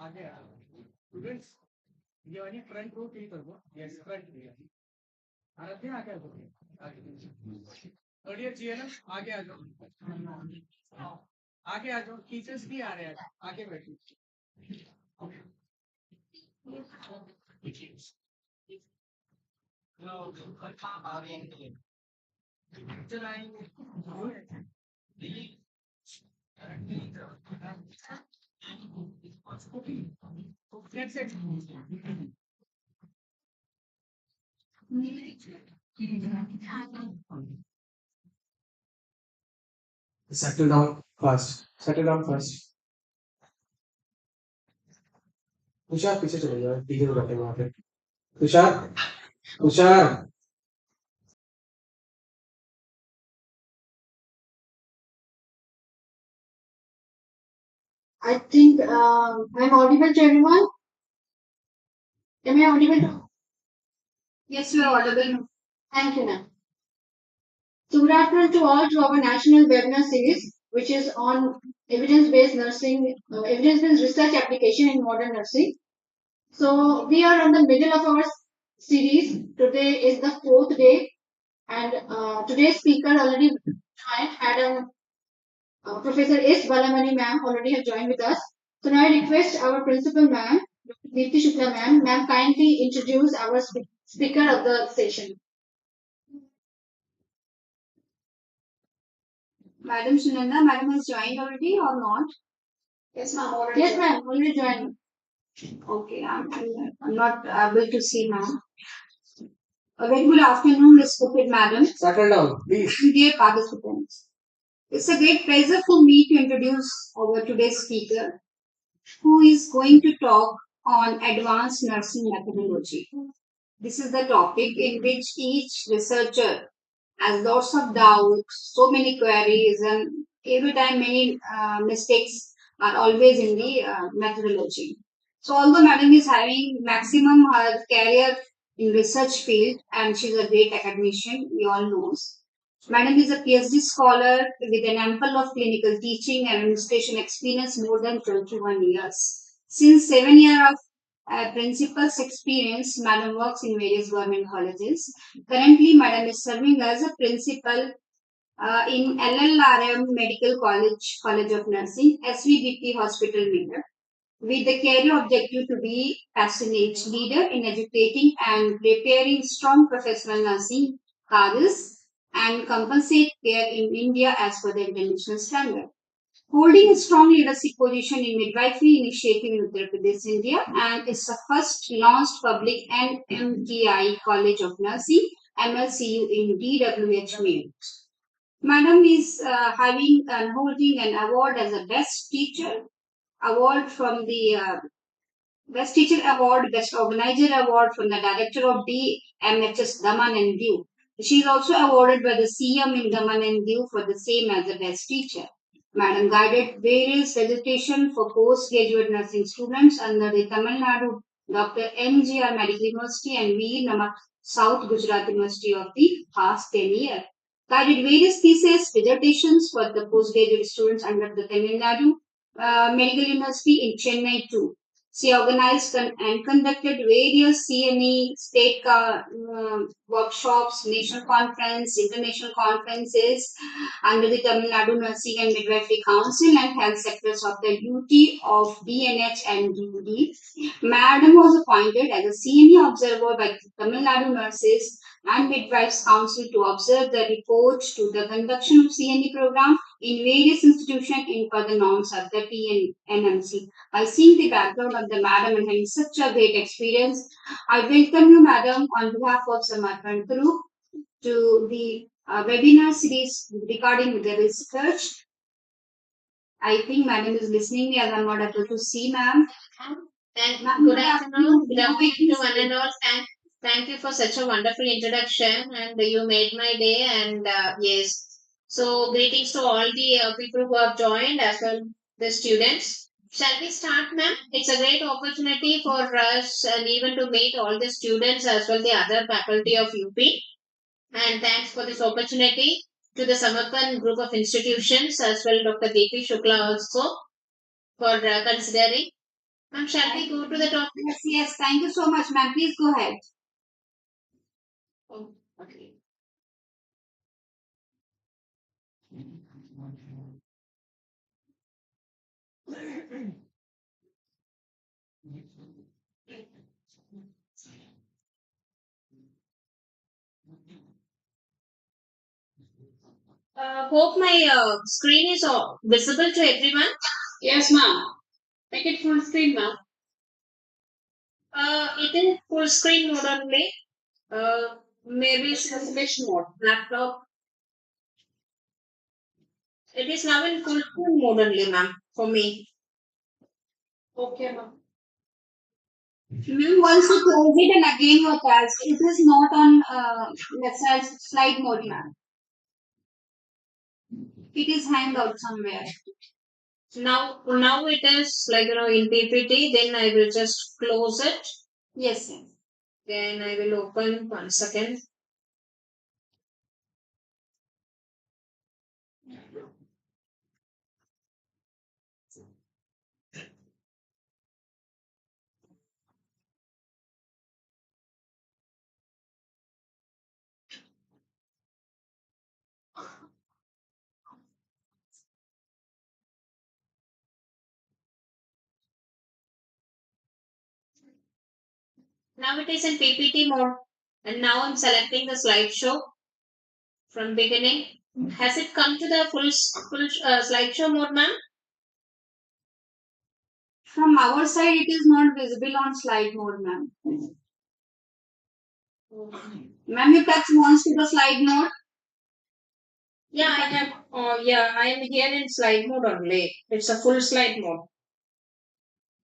आगे आ स्टूडेंट्स ये वाली फ्रंट रो क्लिक करो यस फ्रंट आराध्या आगे आ जाओ आगे थर्ड ईयर चाहिए ना आगे आ जाओ आगे आ जाओ टीचर्स भी आ रहे हैं आगे बैठिए That's it. Settle down fast. Settle down fast. Tushar पीछे चले जाओ पीछे तो बैठे वहां पे Tushar Tushar I think I'm audible to everyone. Am I audible? Yes, you are audible. Thank you, ma'am. So good afternoon to all to our national webinar series, which is on evidence-based nursing, evidence-based research application in modern nursing. So we are on the middle of our series. Today is the fourth day, and today's speaker already joined, Madam Professor S. Balamani ma'am already have joined with us. So now I request our principal ma'am, Deepti Shukla ma'am, kindly introduce our speaker of the session. Madam Sunanda, madam has joined already or not? Yes, ma'am, already. Yes, ma'am, already joined. Okay, I'm not able to see ma'am. A very good afternoon, respected madam. Settle down, please. Dear participants. It's a great pleasure for me to introduce our today's speaker, who is going to talk on advanced nursing methodology. This is the topic in which each researcher has lots of doubts, so many queries, and every time many mistakes are always in the methodology. So although madam is having maximum her career in research field and she's a great academician, we all knows. Madam is a PhD scholar with an ample of clinical teaching and administration experience more than 21 years. Since 7 years of principal's experience, Madam works in various government colleges. Currently, Madam is serving as a principal in LLRM Medical College, College of Nursing, SVDP Hospital, Meerut, with the career objective to be passionate leader in educating and preparing strong professional nursing cadres and compensate care in India as per the international standard. Holding a strong leadership position in midwifery initiative in Uttar Pradesh, India, and is the first launched public NMTI College of Nursing (MLCU) in DWH Meerut. Madam is having and holding an award as a best teacher award from the Best Teacher Award, Best Organizer Award from the Director of DMHS Daman and Diu. She is also awarded by the CM in Daman and Diu for the same as the Best Teacher. Madam guided various registration for postgraduate nursing students under the Tamil Nadu Dr. MGR Medical University and Veer Nama South Gujarat University of the past 10 years. Guided various theses, dissertations for the postgraduate students under the Tamil Nadu Medical University in Chennai too. She organized and conducted various CNE state workshops, national conference, international conferences under the Tamil Nadu Nursing and Midwifery Council and health sectors of the UT of DNH and DUD. Madam was appointed as a CNE observer by the Tamil Nadu Nurses and Midwives Council to observe the report to the conduction of CNE program in various institutions in per the norms of the TNMC. By seeing the background of the madam and having such a great experience, I welcome you, madam, on behalf of Samarpan Group to the webinar series regarding the research. I think madam is listening me as I'm not able to see ma'am. Good afternoon. Good afternoon to one and all. Thank you for such a wonderful introduction, and you made my day. And yes, so greetings to all the people who have joined, as well the students. Shall we start, ma'am? It's a great opportunity for us, and even to meet all the students as well the other faculty of UP. And thanks for this opportunity to the Samarpan group of institutions as well, Dr. Deepi Shukla also for considering. Ma'am, shall we go to the topic? Yes, yes. Thank you so much, ma'am. Please go ahead. Oh, okay. Hope my screen is visible to everyone. Yes, ma'am. Make it full screen, ma'am. It is full screen mode only. Maybe Presentation mode. laptop. It is now in full screen mode only, ma'am, for me. Okay, ma'am. Ma'am, once you close it and again your task, it is not on let's say slide mode, ma'am. It is hanged out somewhere. Now it is like in PPT. Then I will just close it. Yes, yes. Then I will open 1 second. Now it is in PPT mode. And now I'm selecting the slideshow from beginning. Has it come to the full slideshow mode, ma'am? From our side, it is not visible on slide mode, ma'am. Ma'am, you touch once to the slide mode. Yeah, I have. Yeah, I am here in slide mode only. It's a full slide mode.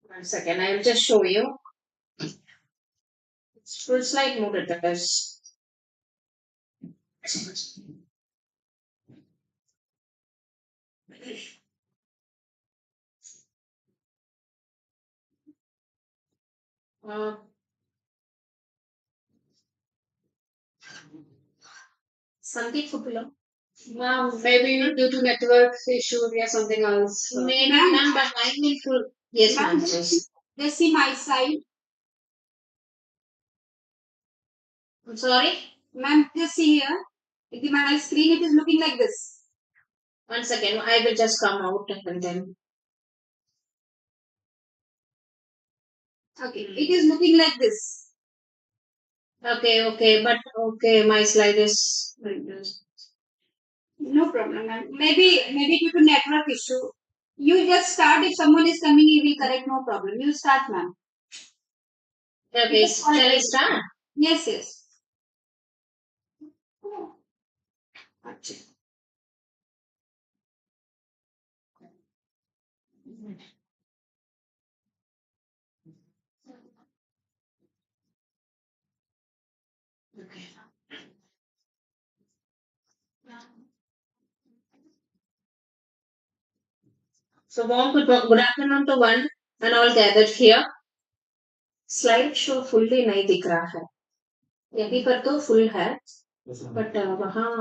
1 second, I will just show you. It's full slide mode. It is. Uh, Sandeep Fupula. Ma'am, maybe due to network issue or something else. Maybe, Ma'am, ma'am, but I'm in full. Yes, ma'am, ma'am. Yes. just see my side. I'm sorry. Ma'am, just see here. My screen, it is looking like this. 1 second, I will just come out and then. Okay, it is looking like this. Okay, but okay, my slide is like this. No problem, ma'am. Maybe due to network issue. You just start. If someone is coming, he will correct. No problem. You start, ma'am. Okay, shall I start? Yes, yes. Okay. So warm good afternoon to one and all gathered here. Slide show fully नहीं दिख रहा है यहीं पर तो full है but वहाँ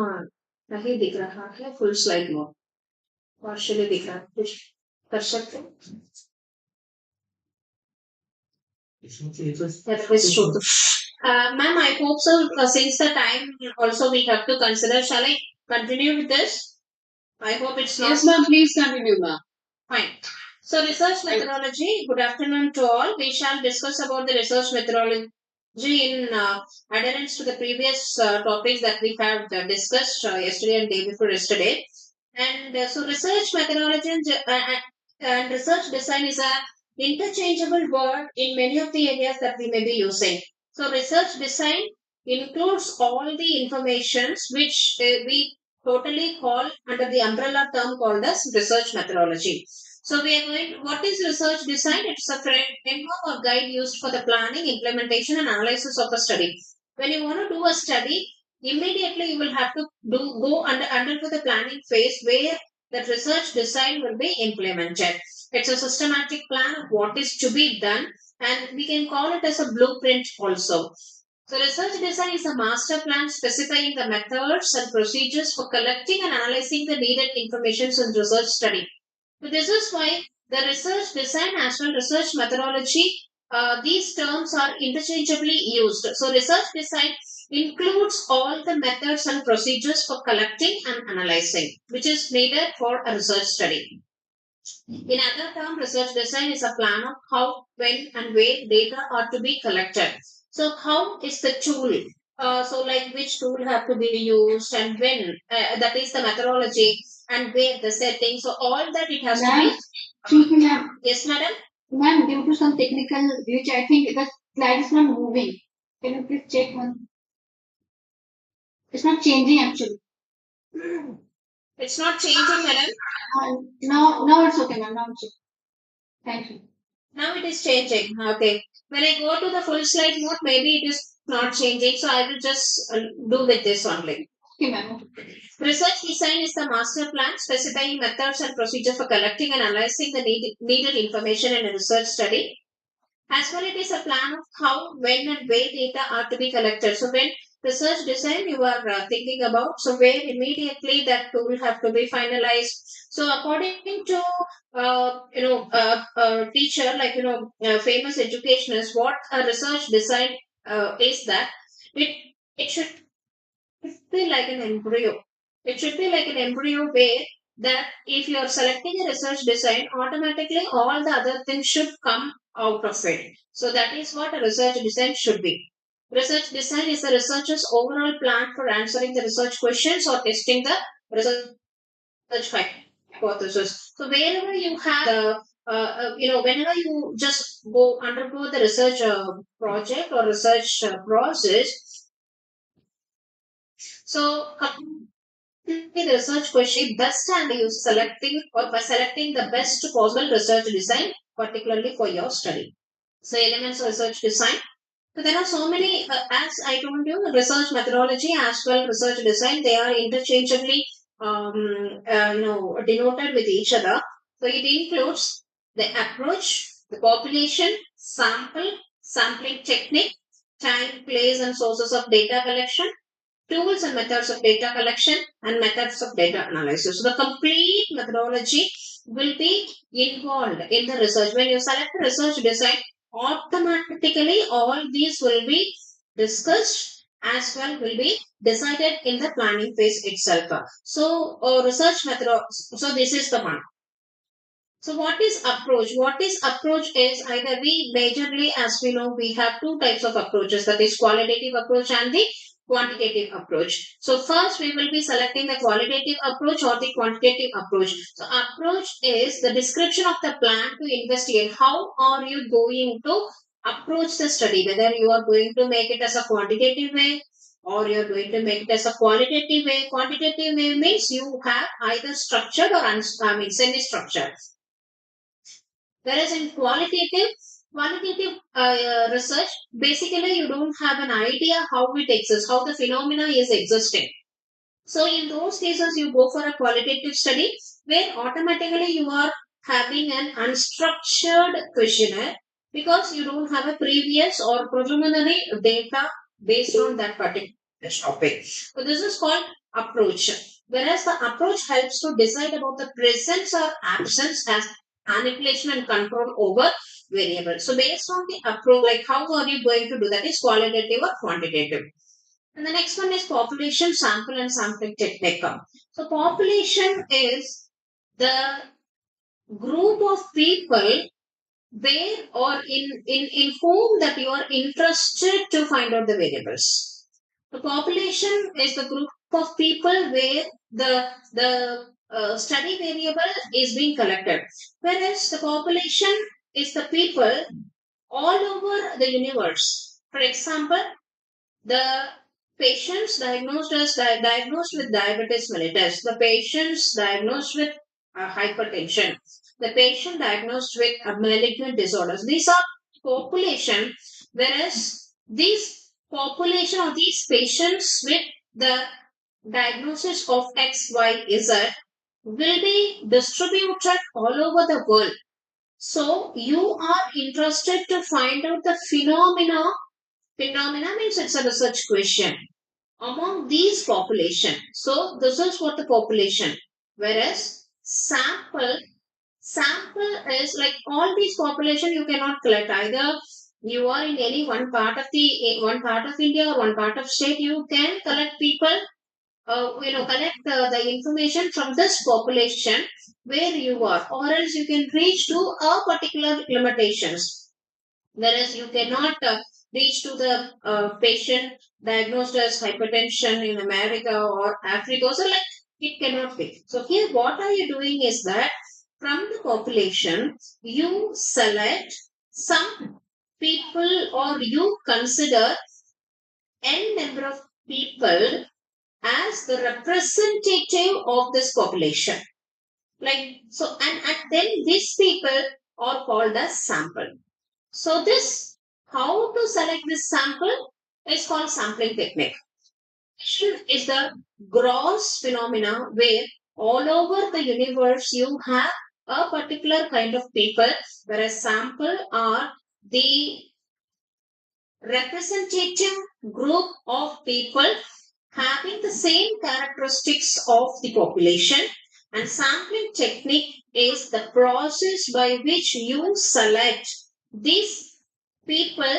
नहीं दिख रहा है फुल स्लाइड मोड पार्शियली दिख रहा है कुछ कर सकते हैं ma'am, I hope so. Since the time also we have to consider, shall I continue with this? I hope it's not. Yes, ma'am. Please continue, ma'am. Fine. So research methodology, good afternoon to all. We shall discuss about the research methodology in adherence to the previous topics that we have discussed yesterday and day before yesterday. And so research methodology and research design is a interchangeable word in many of the areas that we may be using. So research design includes all the informations which we totally call under the umbrella term called as research methodology. So we are going, what is research design? It's a framework or guide used for the planning, implementation and analysis of a study. When you want to do a study, immediately you will have to go undergo the planning phase where that research design will be implemented. It's a systematic plan of what is to be done and we can call it as a blueprint also. So research design is a master plan specifying the methods and procedures for collecting and analyzing the needed information in research study. So this is why The research design as well research methodology, these terms are interchangeably used. So research design includes all the methods and procedures for collecting and analyzing, which is needed for a research study. In other terms, research design is a plan of how, when, and where data are to be collected. So, how is the tool? So, like which tool have to be used and when? That is the methodology and where the setting. So, all that it has to Ma'am, be. excuse me, ma'am. Yes, madam. Ma'am, due to some technical glitch, I think the slide is not moving. Can you please check one? It's not changing actually. It's not changing, madam. Now it's okay, ma'am. Now it's okay. Thank you. Now it is changing. Okay. When I go to the full slide mode, maybe it is not changing. So, I will just do with this only. Okay, ma'am. Research design is the master plan specifying methods and procedures for collecting and analyzing the needed information in a research study. As well, it is a plan of how, when, and where data are to be collected. So, when research design you are thinking about, so where immediately that tool have to be finalized. So, according to teacher like famous educationist, what a research design is that it should be like an embryo. It should be like an embryo where that if you are selecting a research design, automatically all the other things should come out of it. So that is what a research design should be. Research design is the researcher's overall plan for answering the research questions or testing the research hypothesis. So wherever you have the whenever you just go undergo the research project or research process, so the research question best and use selecting or by selecting the best possible research design, particularly for your study. So elements of research design. So there are so many, as I told you, research methodology as well research design. They are interchangeably, denoted with each other. So it includes the approach, the population, sample, sampling technique, time, place, and sources of data collection, tools and methods of data collection, and methods of data analysis. So the complete methodology will be involved in the research. When you select a research design, automatically all these will be discussed as well will be decided in the planning phase itself. So research method. So this is the one. So what is approach? What is approach is either we majorly, as we know, we have two types of approaches, that is qualitative approach and the quantitative approach. So first we will be selecting the qualitative approach or the quantitative approach. So approach is the description of the plan to investigate how are you going to approach the study, whether you are going to make it as a quantitative way or you're going to make it as a qualitative way. Quantitative way means you have either structured or semi-structured. Whereas in qualitative research, basically you don't have an idea how it exists, how the phenomena is existing. So in those cases, you go for a qualitative study where automatically you are having an unstructured questionnaire because you don't have a previous or preliminary data based on that particular topic. So this is called approach. Whereas the approach helps to decide about the presence or absence as manipulation and control over variables. So based on the approach, like how are you going to do that is qualitative or quantitative. And the next one is population sample and sampling technique. So population is the group of people where or in whom that you are interested to find out the variables. The population is the group of people where the study variable is being collected. Whereas the population is the people all over the universe. For example, the patients diagnosed with diabetes mellitus, the patients diagnosed with hypertension, the patient diagnosed with malignant disorders. These are population, whereas these population or these patients with the diagnosis of X, Y, Z will be distributed all over the world. So you are interested to find out the phenomena. Phenomena means it's a research question among these population. So this is what the population. Whereas Sample is like all these population you cannot collect. Either you are in any one part of the one part of India or one part of state, you can collect people, collect the information from this population where you are, or else you can reach to a particular limitations, whereas you cannot reach to the patient diagnosed as hypertension in America or Africa. So like it cannot be. So here what are you doing is that from the population you select some people, or you consider n number of people as the representative of this population. Like so, and then these people are called as sample. So this, how to select this sample is called sampling technique. Is the gross phenomena where all over the universe you have a particular kind of people, whereas sample are the representative group of people having the same characteristics of the population, and sampling technique is the process by which you select these people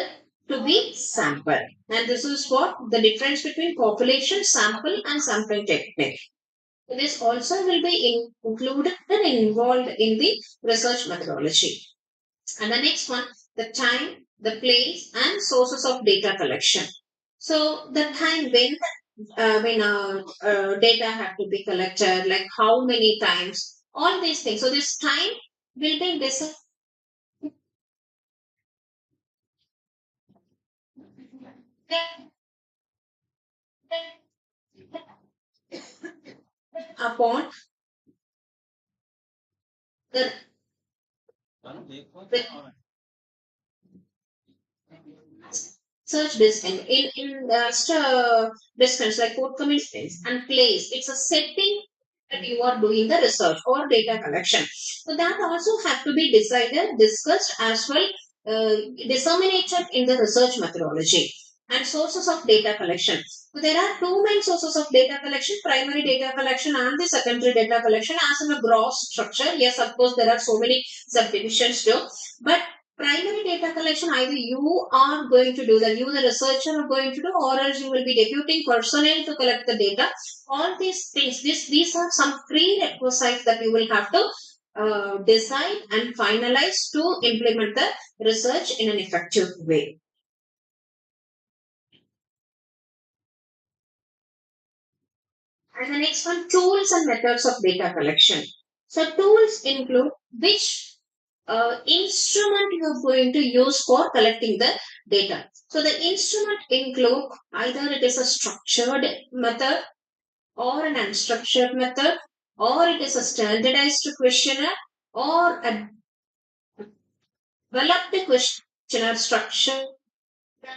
to be sampled. And this is what the difference between population sample and sampling technique. This also will be included and involved in the research methodology. And the next one, the time, the place, and sources of data collection. So the time when data have to be collected, like how many times, all these things. So this time will be decided upon the search distance in distance like forthcoming space and place. It's a setting that you are doing the research or data collection. So that also have to be decided, discussed as well, disseminated in the research methodology. And sources of data collection. So there are two main sources of data collection: primary data collection and the secondary data collection. As in a gross structure, yes, of course, there are so many subdivisions too. But primary data collection, either you are going to do that, you the researcher are going to do, or else you will be deputing personnel to collect the data. All these things, these are some prerequisites that you will have to decide and finalize to implement the research in an effective way. And the next one, tools and methods of data collection. So tools include which instrument you are going to use for collecting the data. So the instrument include either it is a structured method or an unstructured method, or it is a standardized questionnaire, or a developed questionnaire structure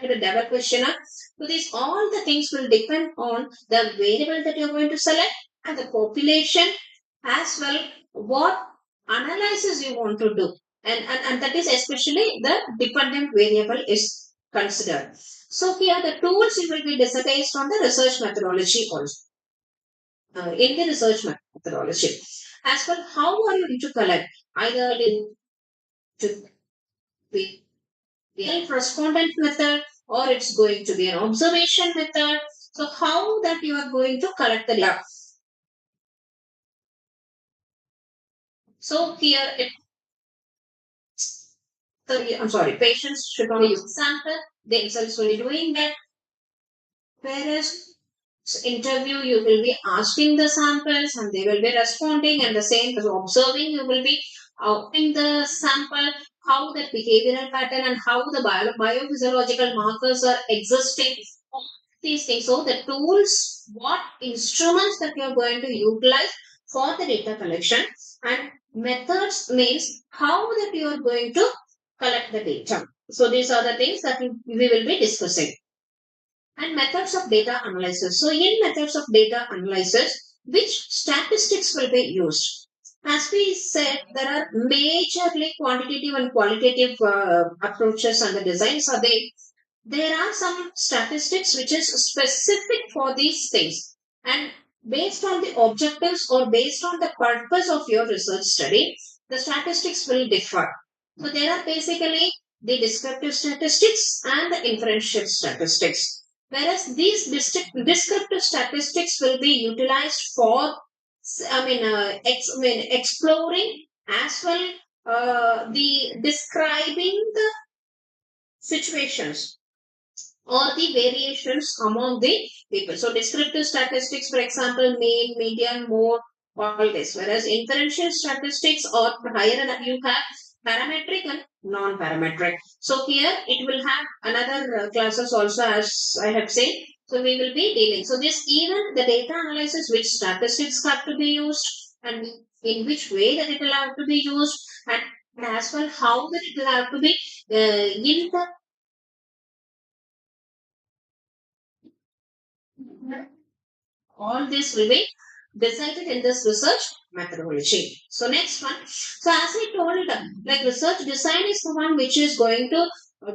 and a double questionnaire. So these all the things will depend on the variable that you're going to select and the population as well, what analysis you want to do. And that is especially the dependent variable is considered. So here the tools will be decided based on the research methodology also. In the research methodology. As well, how are you going to collect? Either in to be the respondent method, or it's going to be an observation method. So how that you are going to collect the data. So here I'm sorry, patients should not use sample, themselves will be doing that. Whereas interview, you will be asking the samples and they will be responding, and the same as observing, you will be in the sample how the behavioral pattern and how the biophysiological markers are existing. All these things. So the tools, what instruments that you are going to utilize for the data collection, and methods means how that you are going to collect the data. So these are the things that we will be discussing. And methods of data analysis. So in methods of data analysis, which statistics will be used? As we said, there are majorly quantitative and qualitative approaches and the designs are there. There are some statistics which is specific for these things. And based on the objectives or based on the purpose of your research study, the statistics will differ. So there are basically the descriptive statistics and the inferential statistics. Whereas these descriptive statistics will be utilized for, exploring as well the describing the situations or the variations among the people. So descriptive statistics, for example, mean, median, mode, all this. Whereas inferential statistics or higher you have parametric and non-parametric. So here it will have another classes also, as I have said. So we will be dealing. So this even the data analysis, which statistics have to be used and in which way that it will have to be used, and as well how that it will have to be in the all this will be decided in this research methodology. So next one. So as I told, like research design is the one which is going to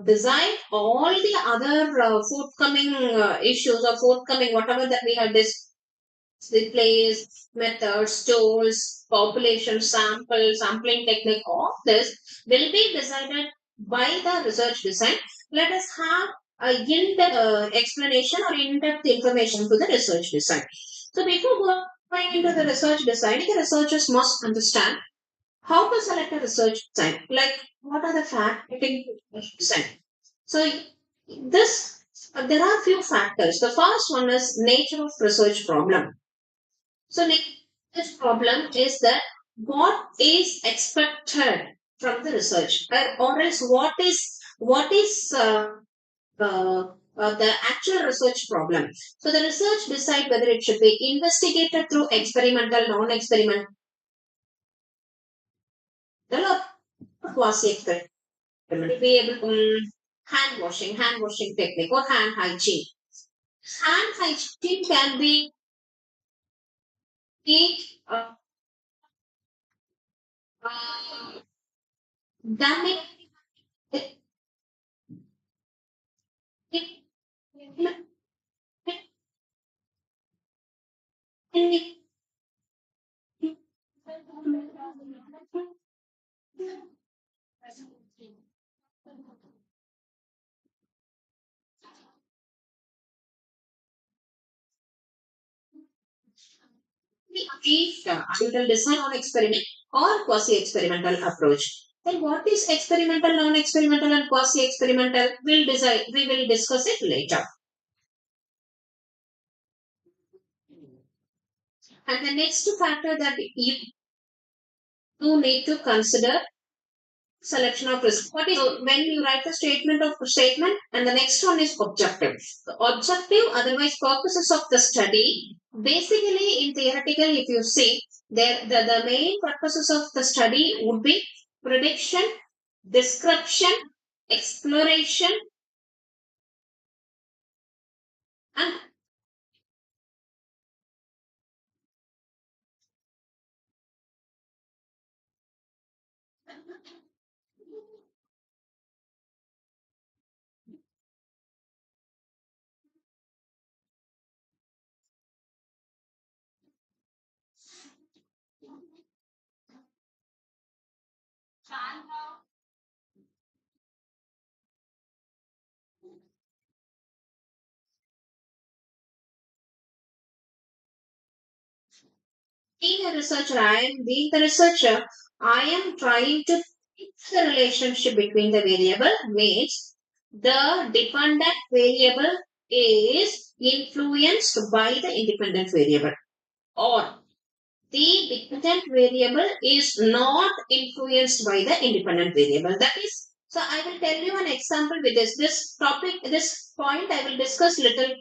design all the other forthcoming issues or forthcoming whatever that we have displays, methods, tools, population sample, sampling technique, all this will be decided by the research design. Let us have a in-depth explanation or in-depth information to the research design. So before going into the research design, the researchers must understand how to select a research design. Like what are the factors design. So this there are few factors. The first one is nature of research problem. So this problem is that what is expected from the research, or else what is the actual research problem. So the research decide whether it should be investigated through experimental, non-experimental, or quasi-experimental. Be able to hand washing technique or hand hygiene. Hand hygiene can be uh, done in either design on experiment or quasi-experimental approach. Then what is experimental, non-experimental and quasi-experimental? We will discuss it later. And the next factor that you need to consider selection of risk. What is so when you write the statement and the next one is objective. The objective, otherwise purposes of the study. Basically, in theoretical, if you see, the main purposes of the study would be prediction, description, exploration, and being the researcher, I am trying to fix the relationship between the variable means the dependent variable is influenced by the independent variable, or the dependent variable is not influenced by the independent variable. That is, so I will tell you an example with this topic, this point I will discuss little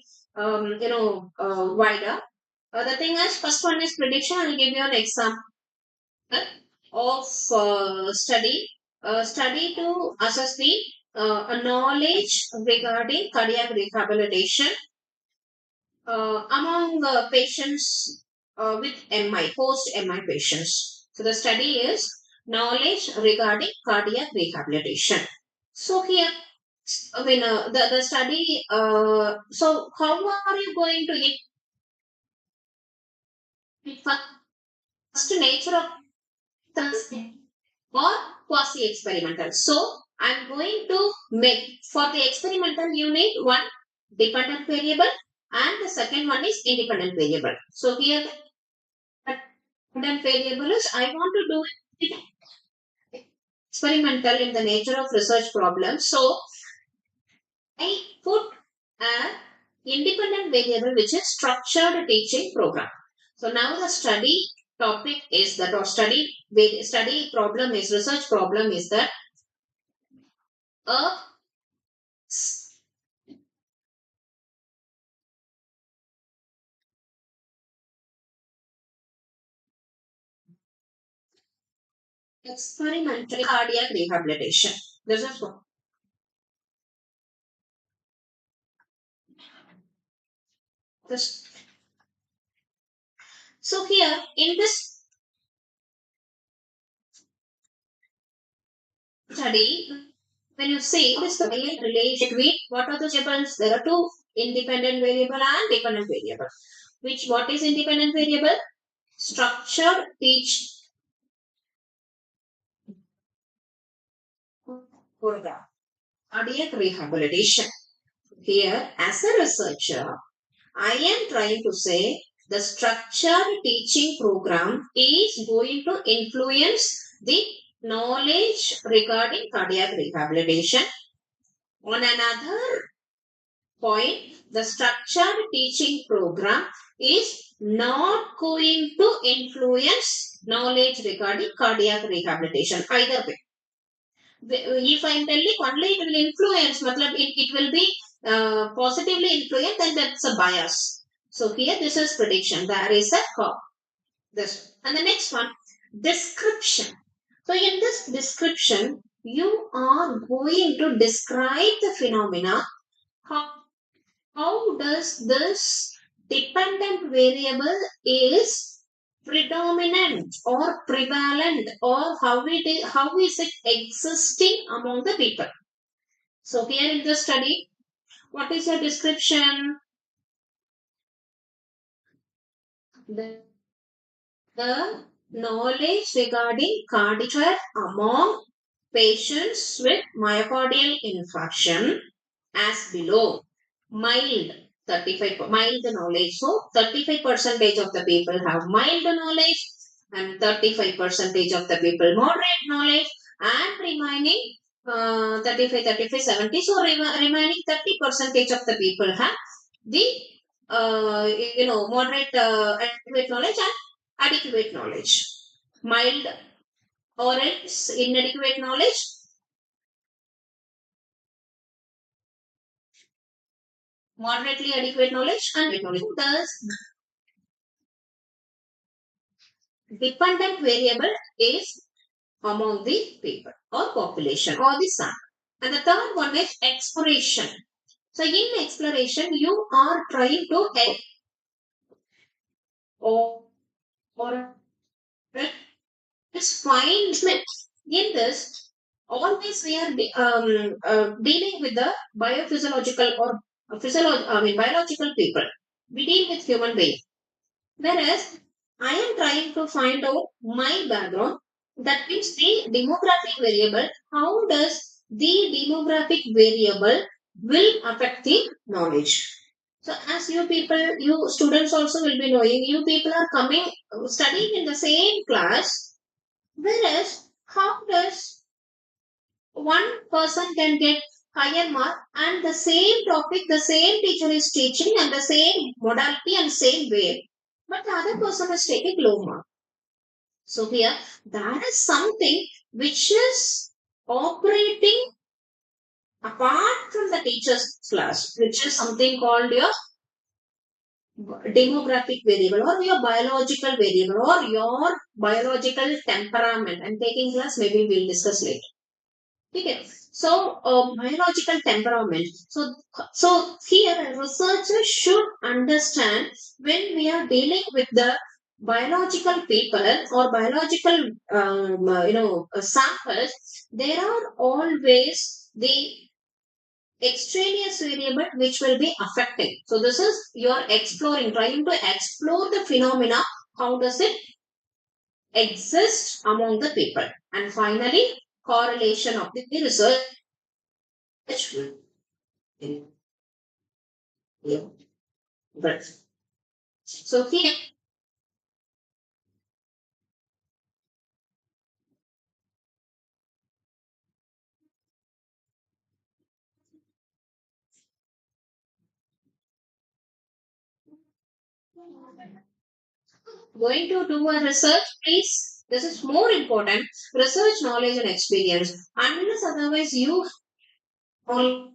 wider. The thing is, first one is prediction. I will give you an example of study to assess the knowledge regarding cardiac rehabilitation among patients with MI, post MI patients. So the study is knowledge regarding cardiac rehabilitation. So here, the study. So how are you going to first nature of the or quasi-experimental. So I'm going to make, for the experimental you need one dependent variable and the second one is independent variable. So here the dependent variable is I want to do it experimental in the nature of research problem. So I put an independent variable which is structured teaching program. So now the study topic is that, or study problem is, research problem is that a experimental cardiac rehabilitation. This is what. This. So here in this study, when you see this relation between what are the variables, there are two independent variable and dependent variable. What is independent variable? Structured teach program. Cardiac rehabilitation. Here, as a researcher, I am trying to say the structured teaching program is going to influence the knowledge regarding cardiac rehabilitation. On another point, the structured teaching program is not going to influence knowledge regarding cardiac rehabilitation either way. If I am telling only it will influence, it will be positively influence, then that's a bias. So here this is prediction. There is a this. And the next one, description. So in this description, you are going to describe the phenomena. How does this dependent variable is predominant or prevalent, or how is it existing among the people? So here in the study, what is your description? The knowledge regarding cardiac among patients with myocardial infarction as below. Mild, 35 mild knowledge. So 35% of the people have mild knowledge and 35% of the people moderate knowledge, and remaining 35, 70. So remaining 30% of the people have the moderate adequate knowledge and adequate knowledge. Mild or else inadequate knowledge. Moderately adequate knowledge and adequate knowledge. Thus, dependent variable is among the people or population or the sun. And the third one is exploration. So in exploration, you are trying to or find in this. Always we are dealing with the biophysiological or biological people. We deal with human beings. Whereas I am trying to find out my background, that means the demographic variable. How does the demographic variable will affect the knowledge? So as you people, you students also will be knowing, you people are coming, studying in the same class, whereas how does one person can get higher mark and the same topic, the same teacher is teaching and the same modality and same way, but the other person is taking low mark. So here, that is something which is operating apart from the teacher's class, which is something called your demographic variable or your biological variable or your biological temperament. I'm taking class, maybe we'll discuss later. Okay. So, biological temperament. So here researchers should understand when we are dealing with the biological people or biological, samples, there are always the extraneous variable which will be affecting. So this is you are exploring, trying to explore the phenomena. How does it exist among the people? And finally, correlation of the research. Yeah. But so here, going to do a research, please. This is more important. Research, knowledge, and experience. Unless otherwise you knowledge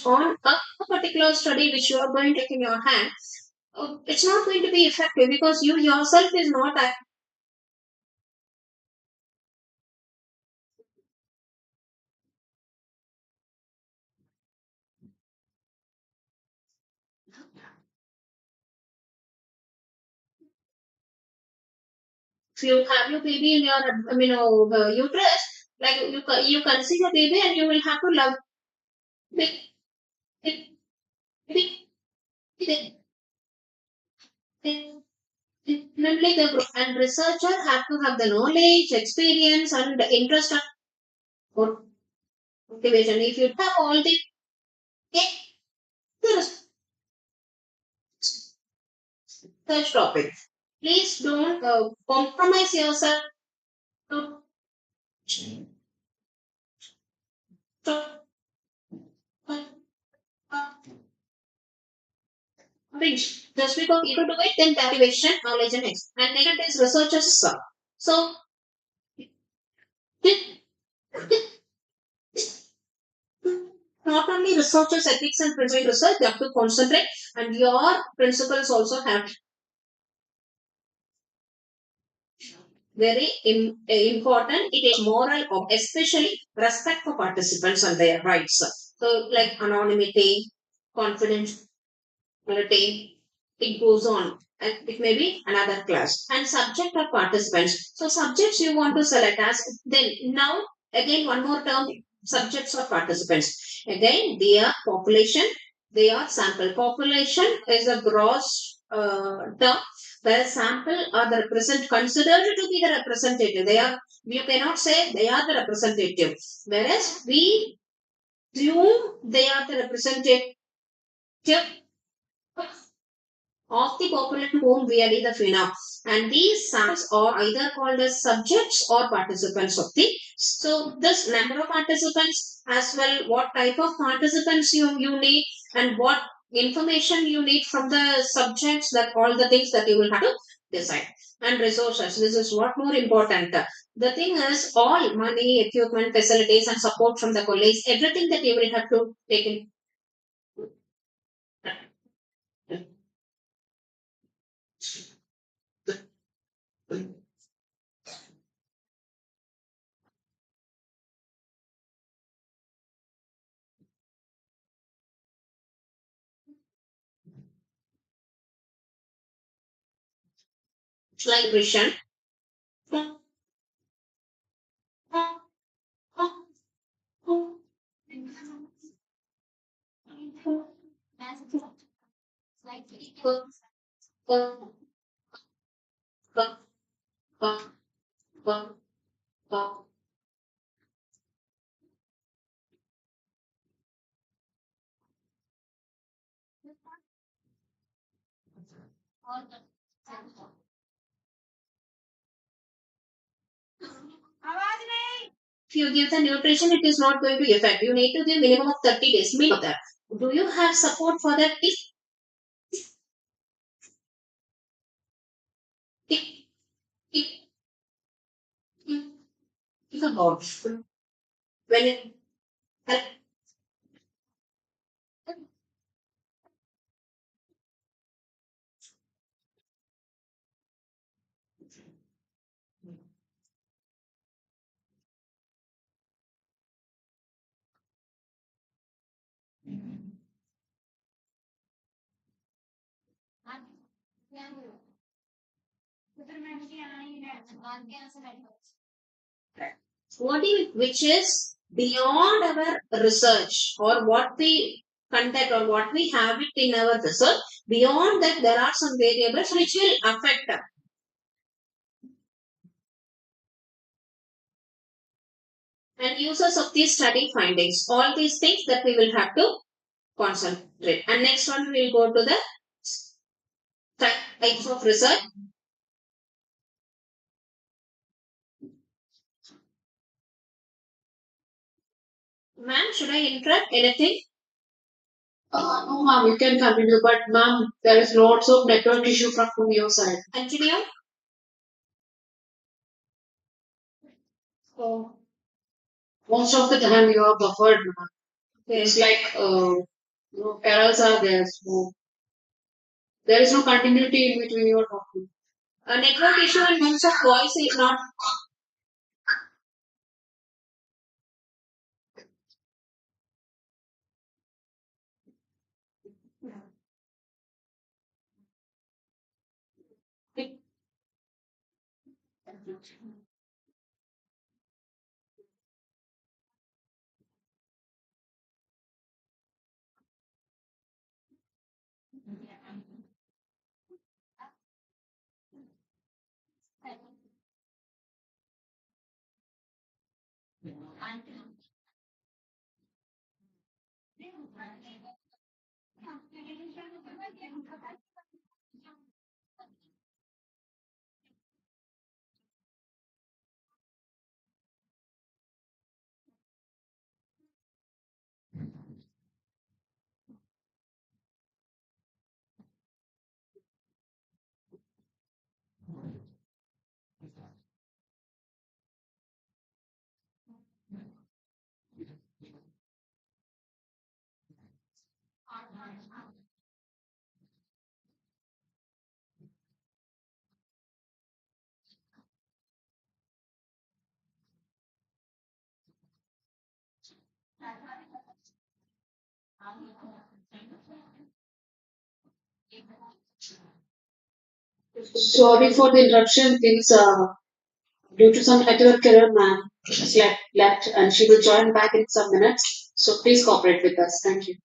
on a particular study which you are going to take in your hand, it's not going to be effective because you yourself is not if you have your baby in your uterus, like you conceive a baby and you will have to love it, it, it, it, it, definitely the and researcher have to have the knowledge, experience, and interest and motivation. If you have all the research topic, please don't compromise yourself to to- Rich. Just because you do it, then derivation, knowledge, and X. And negative is researchers. So, not only researchers, ethics, and principle research, they have to concentrate, and your principles also have very important. It is moral, especially respect for participants and their rights. So, like anonymity, confidentiality, it goes on. And it may be another class. And subject of participants. So subjects you want to select as then now again one more term subjects of participants. Again they are population, they are sample. Population is a gross term where sample are the represent considered to be the representative. They are you cannot say they are the representative. Whereas we assume they are the representative of the population whom we are the phenom. And these samples are either called as subjects or participants of the. So this number of participants as well, what type of participants you need and what information you need from the subjects, that all the things that you will have to decide. And resources, this is what more important. The thing is all money, equipment, facilities and support from the colleagues, everything that you will have to take in like vision. If you give the nutrition, it is not going to affect. You need to give minimum of 30 days. Minimum of that. Do you have support for that? If, if, if a God, when it, what if, which is beyond our research or what we conduct or what we have it in our research, beyond that there are some variables which will affect and uses of these study findings. All these things that we will have to concentrate. And next one, we will go to the types of research. Ma'am, should I interrupt anything? No, ma'am, you can continue, but ma'am, there is lots of network issue from your side. Continue. So, most of the time you are buffered, ma'am. It's like, errors are there, so there is no continuity in between your talking. A network issue and terms of voice is not. Sorry for the interruption. Things due to some network error, ma'am left, and she will join back in some minutes. So please cooperate with us. Thank you.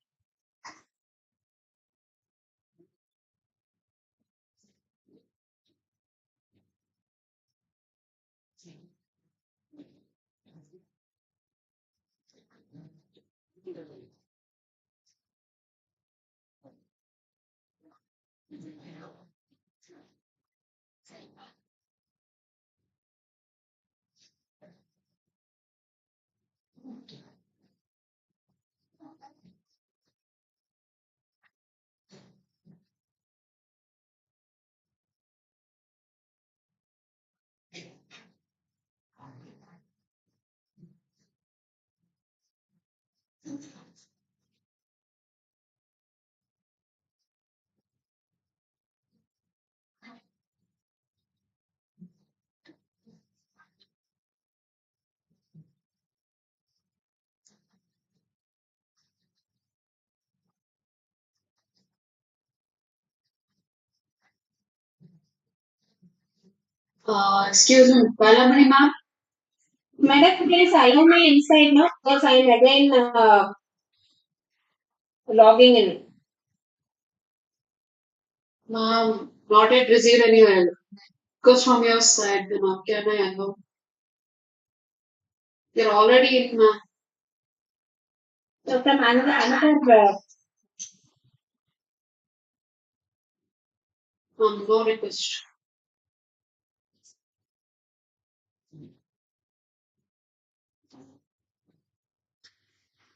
Excuse me, Balamani, ma'am. Madam, please allow me inside now because I am again logging in. Ma'am, not yet received any mail. Because from your side, ma'am, can I allow? You're already in, ma'am. So from another no request.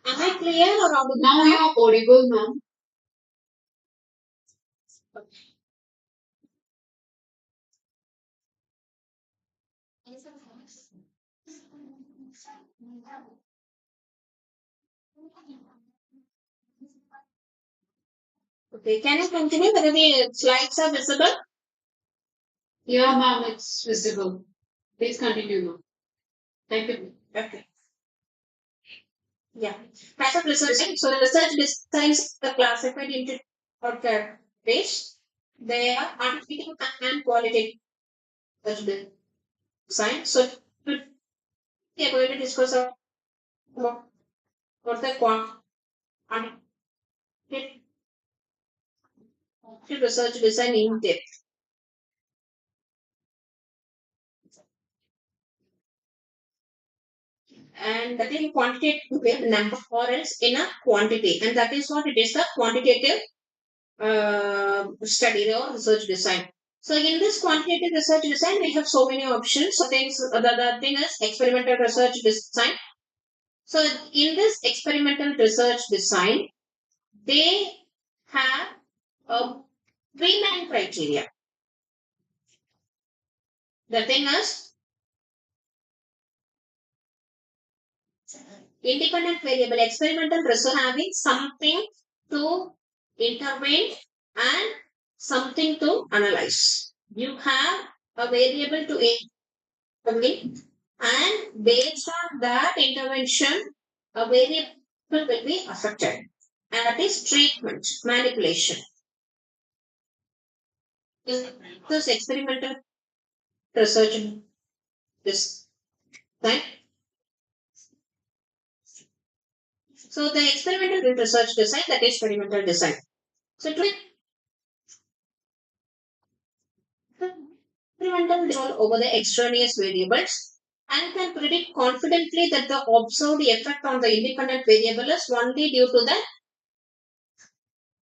Am I clear or audible? Now you are audible, ma'am. Okay, can you continue whether the slides are visible? Yeah, ma'am, it's visible. Please continue, ma'am. Thank you. Okay. Yeah. Type of research. So the research designs are classified into categories. They are quantitative and qualitative design. So we are going to discuss about the quantitative research design in depth. and that is quantitative number or else in a quantity, and that is what it is, the quantitative study or research design. So in this quantitative research design, we have so many options. So things, the thing is experimental research design. So in this experimental research design, they have three main criteria. The thing is independent variable experimental research having something to intervene and something to analyze. You have a variable to intervene, and based on that intervention, a variable will be affected, and that is treatment, manipulation. This experimental research design. So the experimental research design, that is experimental design. So to experimental control over the extraneous variables and can predict confidently that the observed effect on the independent variable is only due to the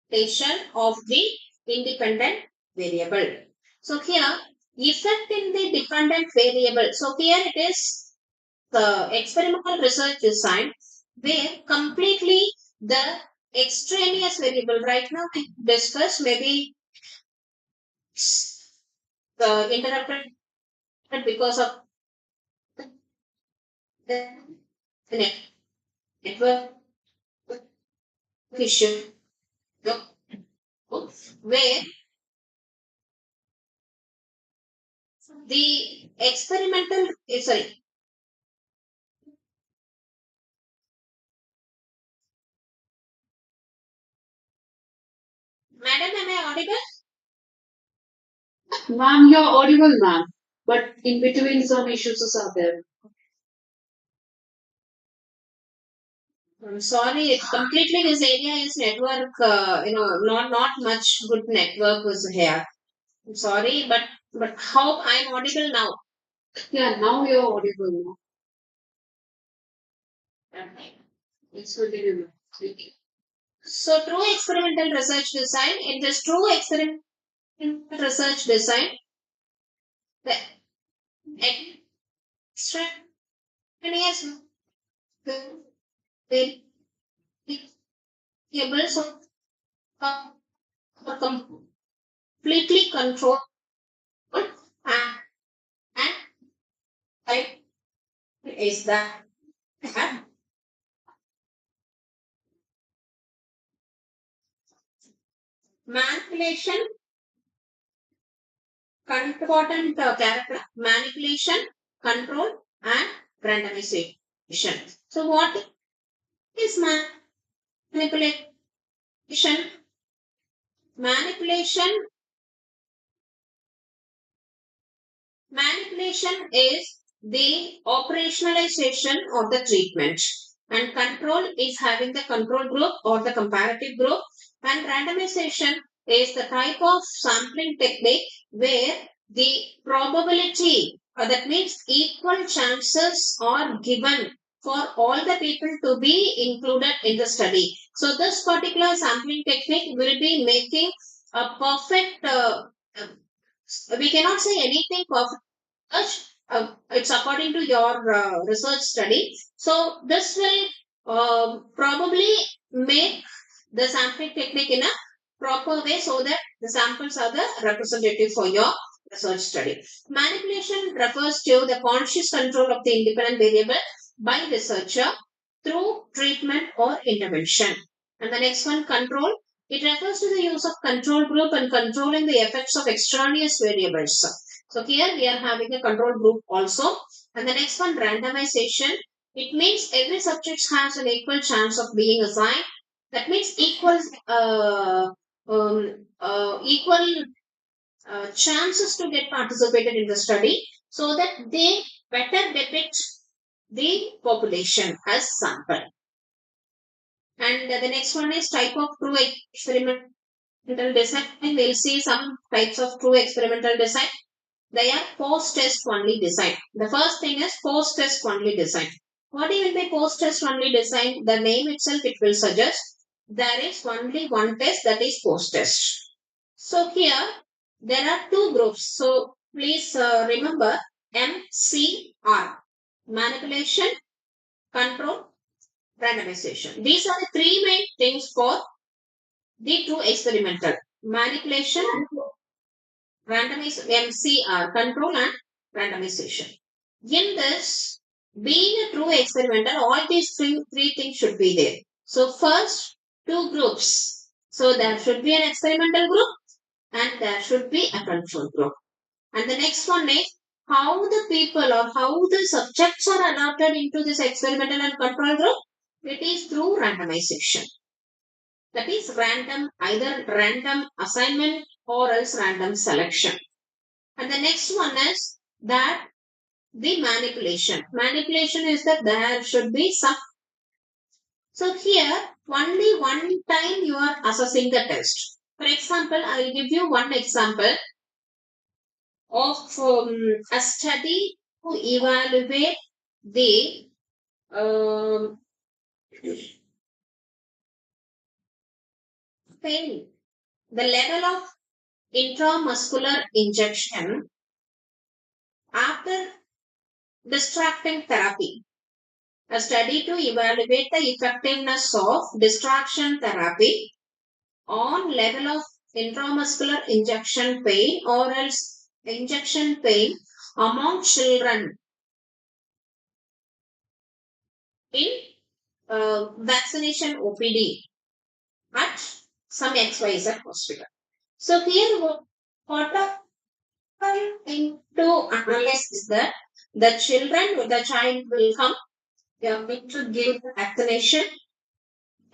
station of the independent variable. So here, effect in the dependent variable. So here it is the experimental research design where completely the extraneous variable. Right now we discuss maybe the interrupted because of the network issue where the experimental sorry, madam, am I audible? Ma'am, you're audible, ma'am. But in between, some issues are there. I'm sorry, it completely this area is network, not much good network was here. I'm sorry, but hope I'm audible now. Yeah, now you're audible. It's continue. So true experimental research design, in this true experimental research design, the extraneous variables are completely controlled and is that manipulation, important character, manipulation, control, and randomization. So what is manipulation? Manipulation Manipulation is the operationalization of the treatment, and control is having the control group or the comparative group, and randomization is the type of sampling technique where the probability, that means equal chances are given for all the people to be included in the study. So this particular sampling technique will be making a perfect, we cannot say anything perfect. It's according to your research study. So this will probably make the sampling technique in a proper way so that the samples are the representative for your research study. Manipulation refers to the conscious control of the independent variable by researcher through treatment or intervention. And the next one, control. It refers to the use of control group and controlling the effects of extraneous variables. So here we are having a control group also. And the next one, randomization. It means every subject has an equal chance of being assigned. That means equal chances to get participated in the study so that they better depict the population as sample. And the next one is type of true experimental design. We'll see some types of true experimental design. They are post-test only design. The first thing is post-test only design. What will be post-test only design? The name itself it will suggest there is only one test, that is post-test. So here there are two groups. So please remember MCR: manipulation, control, randomization. These are the three main things for the true experimental: manipulation, randomization, MCR, control and randomization. In this, being a true experimental, all these three things should be there. So first, two groups. So there should be an experimental group and there should be a control group. And the next one is how the people or how the subjects are adapted into this experimental and control group. It is through randomization. That is either random assignment or else random selection. And the next one is that the manipulation. Manipulation is that there should be some. So here only one time you are assessing the test. For example, I will give you one example of a study to evaluate the pain, the level of intramuscular injection after distracting therapy. A study to evaluate the effectiveness of distraction therapy on level of intramuscular injection pain or else injection pain among children in vaccination OPD at some XYZ hospital. So here what are into analyze is that the child will come, they are going to give the vaccination.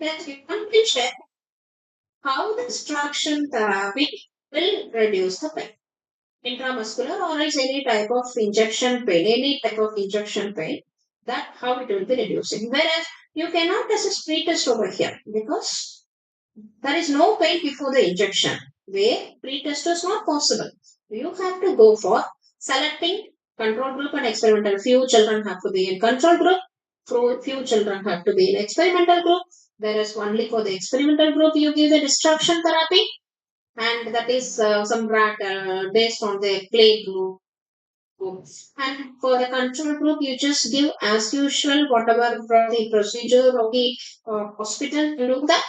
Then you can check how the distraction therapy will reduce the pain. Intramuscular or else any type of injection pain, that how it will be reducing. Whereas you cannot assess pretest over here because there is no pain before the injection, where pretest is not possible. You have to go for selecting control group and experimental. Few children have to be in control group, few children have to be in experimental group. Whereas only for the experimental group you give the distraction therapy, and that is some based on the play group. And for the control group, you just give as usual whatever from the procedure of the hospital to do that,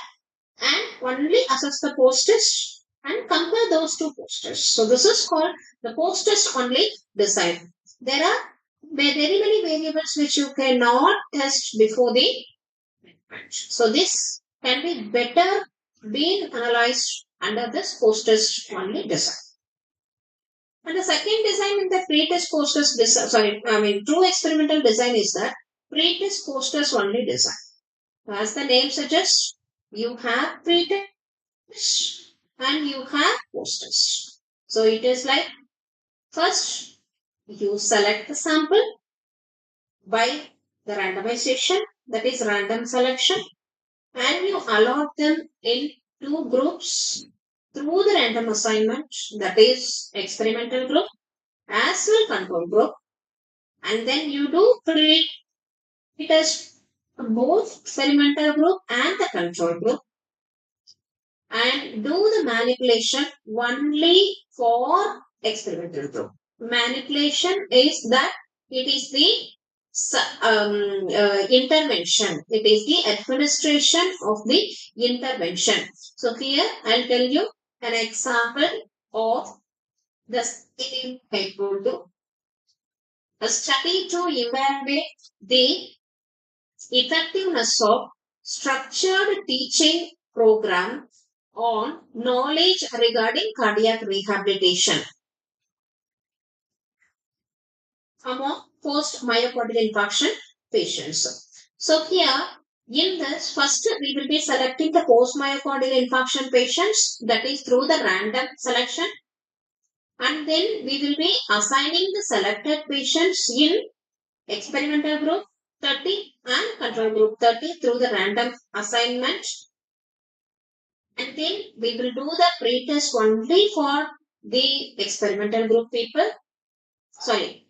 and only assess the post-test and compare those two post-tests. So this is called the post-test only design. There are very many variables which you cannot test before the match. So this can be better being analyzed under this post-test only design. And the second design in the pre-test post-test design, true experimental design is that pre-test post-test only design. As the name suggests, you have pre-test and you have post-test. So it is like first you select the sample by the randomization, that is random selection, and you allot them in two groups through the random assignment, that is experimental group as well control group, and then you do pre-test both experimental group and the control group, and do the manipulation only for experimental group. Manipulation is that it is the intervention. It is the administration of the intervention. So here I'll tell you an example of the study I will do. A study to evaluate the effectiveness of structured teaching program on knowledge regarding cardiac rehabilitation among post myocardial infarction patients. So here in this first we will be selecting the post myocardial infarction patients, that is through the random selection, and then we will be assigning the selected patients in experimental group 30 and control group 30 through the random assignment, and then we will do the pre-test only for the experimental group people,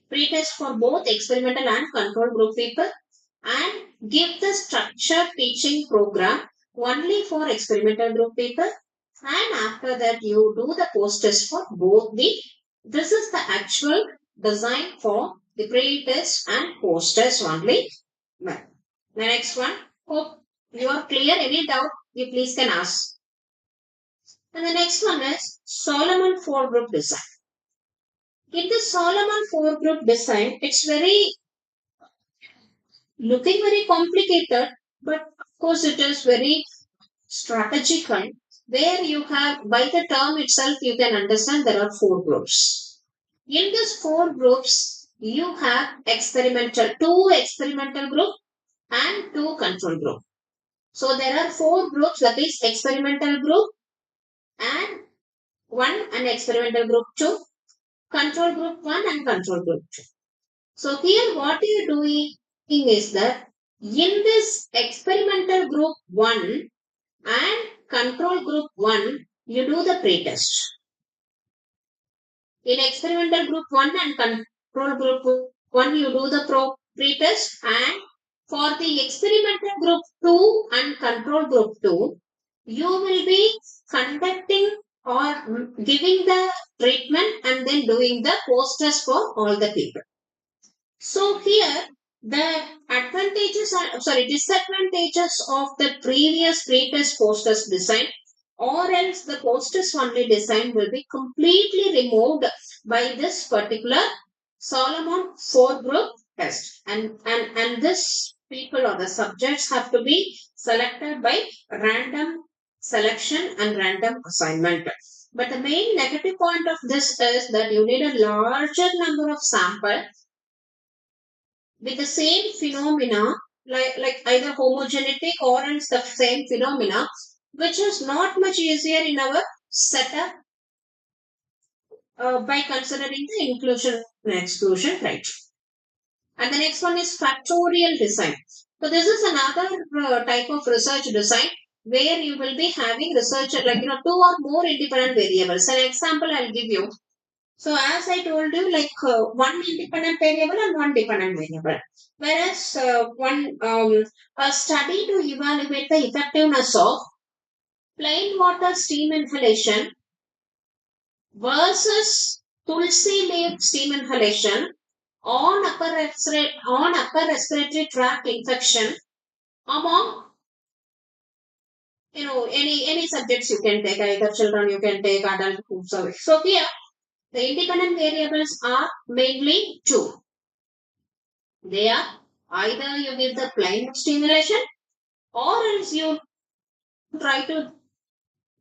pre-test for both experimental and control group people, and give the structured teaching program only for experimental group people, and after that you do the post test for both the, this is the actual design for the pre-test and post test only. The next one, hope you are clear. Any doubt you please can ask. And the next one is Solomon 4 group design. In the Solomon 4 group design, it's very looking very complicated, but of course it is very strategical, where you have, by the term itself you can understand there are 4 groups. In these 4 groups you have two experimental group and 2 control group. So there are 4 groups, that is experimental group and 1 and experimental group 2, control group 1 and control group 2. So here what you are doing is that in this experimental group 1 and control group 1, you do the pretest. In experimental group 1 and control group 1, you do the pretest, and for the experimental group 2 and control group 2, you will be conducting or giving the treatment and then doing the post test for all the people. So here the disadvantages of the previous pre-test post-test design, or else the post-test only design, will be completely removed by this particular Solomon 4 group test. And this people or the subjects have to be selected by random selection and random assignment. But the main negative point of this is that you need a larger number of samples with the same phenomena, like either homogeneity or else the same phenomena, which is not much easier in our setup by considering the inclusion and exclusion criteria. And the next one is factorial design. So this is another type of research design where you will be having research like 2 or more independent variables. An example I'll give you. So as I told you, like 1 independent variable and 1 dependent variable. Whereas a study to evaluate the effectiveness of plain water steam inhalation versus tulsi leaf steam inhalation on upper respiratory tract infection among any subjects you can take, either children you can take, adult, whosoever. So here the independent variables are mainly 2. They are either you give the plain stimulation or else you try to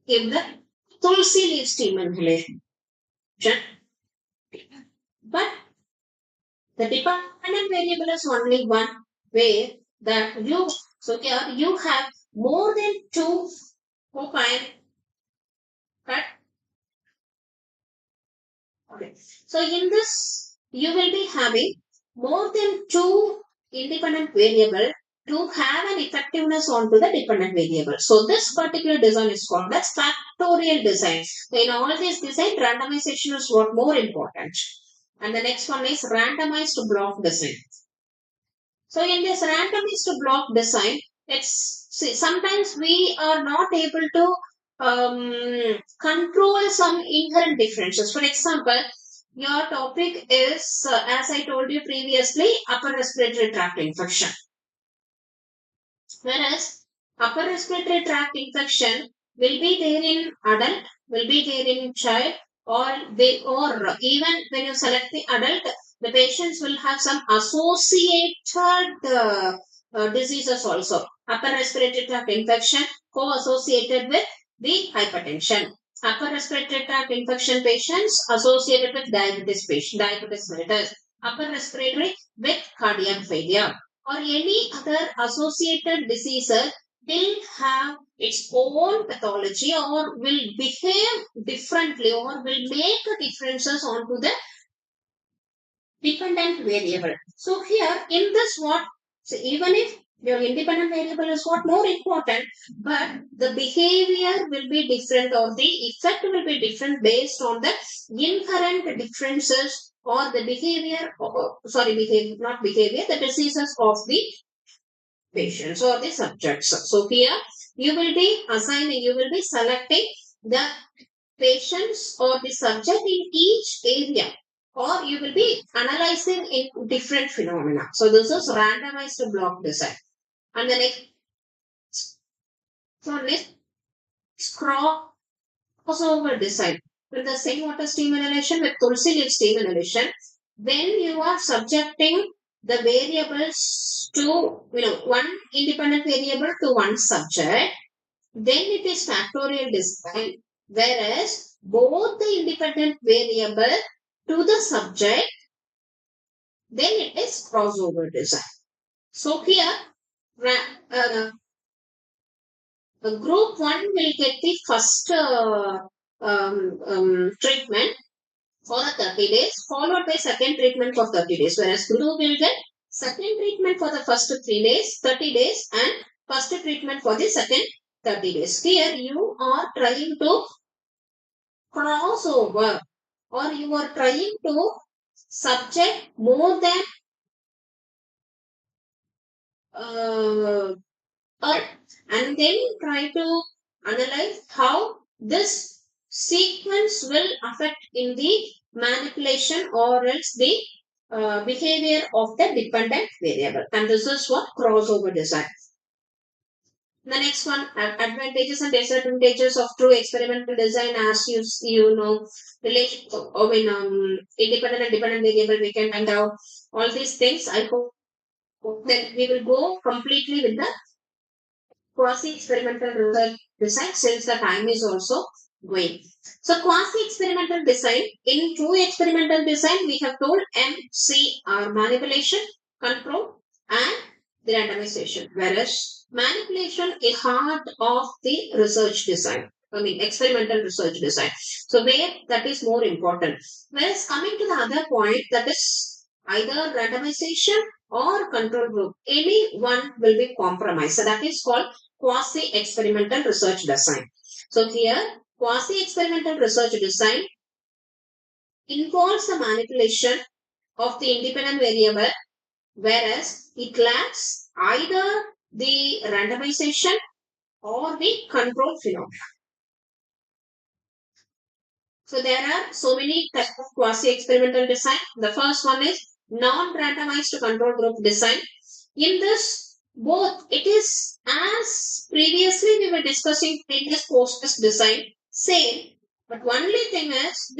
give the tulsi leaf steam inhalation. But the dependent variable is only one, where that so here you have more than 2 opine. Cut. Okay. So in this you will be having more than 2 independent variable to have an effectiveness onto the dependent variable. So this particular design is called as factorial design. So in all these design, randomization is what more important. And the next one is randomized block design. So in this randomized block design, sometimes we are not able to control some inherent differences. For example, your topic is, as I told you previously, upper respiratory tract infection. Whereas upper respiratory tract infection will be there in adult, will be there in child, or even when you select the adult, the patients will have some associated diseases also. Upper respiratory tract infection co-associated with the hypertension. Upper respiratory tract infection patients associated with diabetes mellitus. Upper respiratory with cardiac failure or any other associated diseases will have its own pathology or will behave differently or will make differences onto the dependent variable. So here in this so even if your independent variable is what more important, but the behavior will be different or the effect will be different based on the inherent differences or the behavior, the diseases of the patients or the subjects. So here you will be assigning, you will be selecting the patients or the subject in each area, or you will be analyzing in different phenomena. So this is randomized block design. And the next, so next crossover design. With the same water steam inhalation with Tulsi leaf steam inhalation, when you are subjecting the variables to, one independent variable to one subject, then it is factorial design. Whereas both the independent variable to the subject, then it is crossover design. So here, group 1 will get the first treatment for the 30 days, followed by second treatment for 30 days, whereas group 2 will get second treatment for the first 3 days, 30 days, and first treatment for the second 30 days. Here you are trying to cross over, or you are trying to subject more than and then try to analyze how this sequence will affect in the manipulation or else the behavior of the dependent variable. And this is what crossover design. The next one, advantages and disadvantages of true experimental design. As you know, relation, independent and dependent variable, we can find out all these things. I hope that we will go completely with the quasi-experimental research design, since the time is also going. So quasi-experimental design, in true experimental design, we have told MCR, manipulation, control, and the randomization. Whereas manipulation is heart of the research design. Experimental research design. So where that is more important. Whereas coming to the other point, that is either randomization or control group, any one will be compromised. So that is called quasi-experimental research design. So here, quasi-experimental research design involves the manipulation of the independent variable, whereas it lacks either the randomization or the control phenomena. So there are so many types of quasi-experimental design. The first one is non-randomized control group design. In this, both it is as previously we were discussing previous post design, same, but only thing is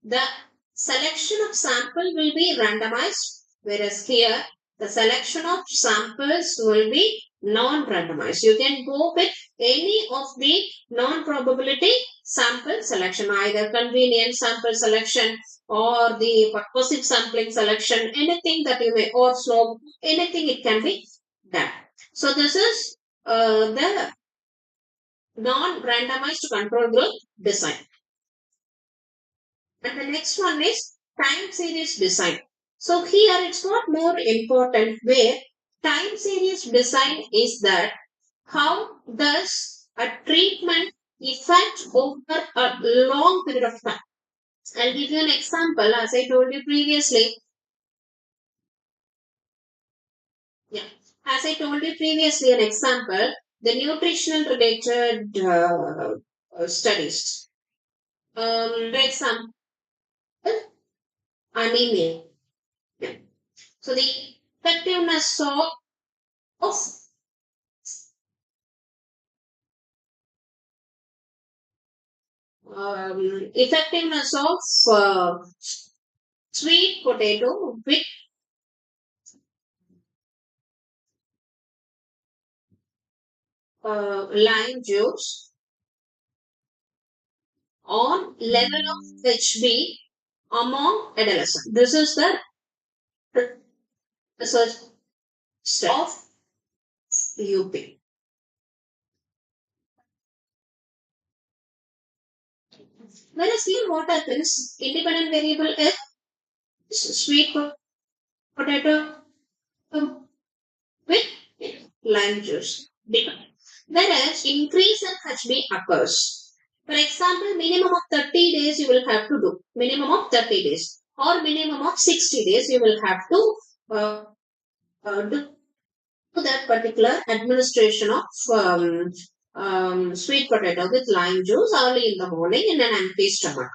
the selection of sample will be randomized, whereas here the selection of samples will be non-randomized. You can go with any of the non-probability sample selection, either convenient sample selection or the purposive sampling selection, anything that you may, or slope, anything it can be done. So this is the non-randomized control group design. And the next one is time series design. So here it's not more important, where time series design is that how does a treatment affect over a long period of time. I'll give you an example, as I told you previously. Yeah, as I told you previously, an example, the nutritional related studies. For example, anemia. So the effectiveness of effectiveness of sweet potato with lime juice on level of HB among adolescents. This is the research of UP. Whereas here what happens, independent variable is sweet potato with lime juice. Whereas increase in HB occurs. For example, minimum of 30 days you will have to do. Minimum of 30 days. Or minimum of 60 days you will have to do that particular administration of sweet potato with lime juice early in the morning in an empty stomach.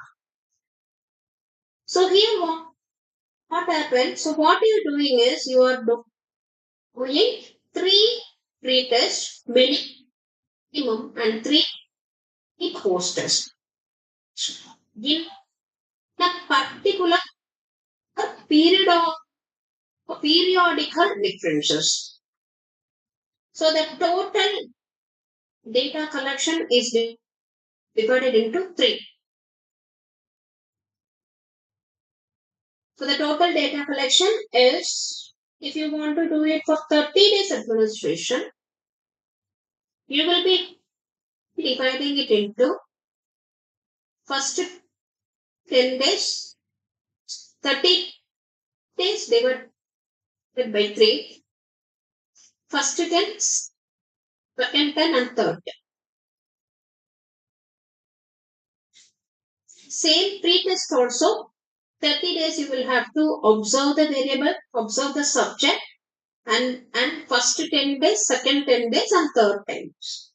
So here what happens? So what you're doing is you are doing three pre-tests minimum and three post-tests in a particular period of periodical differences. So the total data collection is divided into three. So the total data collection is, if you want to do it for 30 days administration, you will be dividing it into first 10 days, 30 days divided by 3, first 10, second 10 and third 10. Same pre-test also, 30 days you will have to observe the variable, observe the subject, and first 10 days, second 10 days and third 10 days.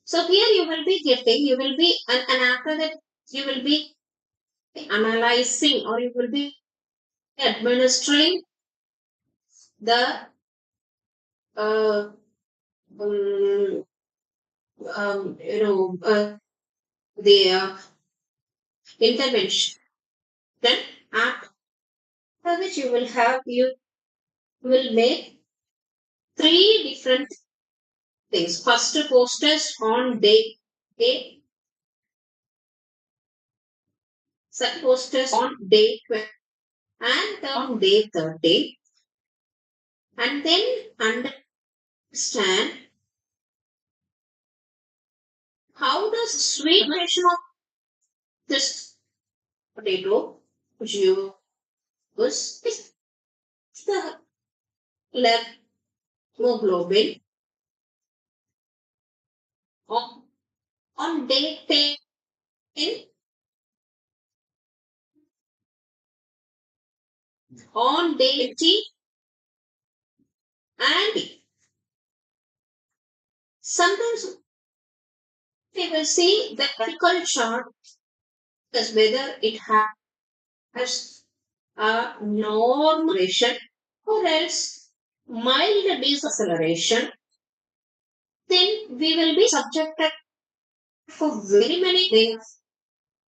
So here you will be and after that you will be analyzing or you will be administering the uh, um, you know the intervention. Then after which you will make three different things. First posters on day A, second posters on day 12, and on day 30, and then understand how does sweet version of this potato juice is the hemoglobin on, on day 10, on day 20, and sometimes we will see the graphical chart as whether it has a normalization or else mild deceleration. Then we will be subjected for very many days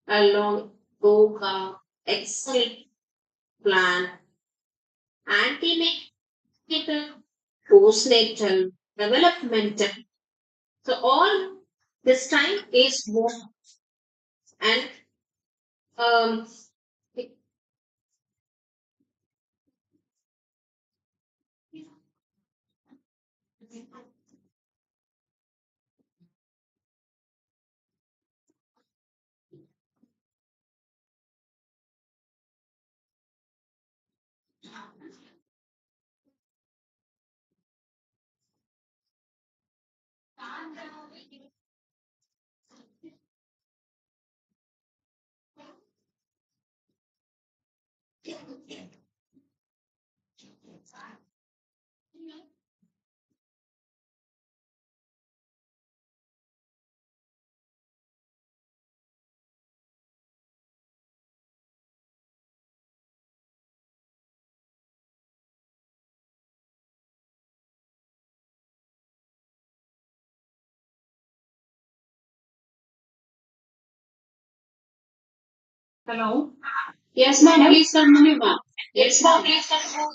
along yoga, exercise plan, antenatal, postnatal, developmental. So all this time is more and um, Hello. Yes, ma'am. Please continue, ma'am. Yes, ma'am. please continue.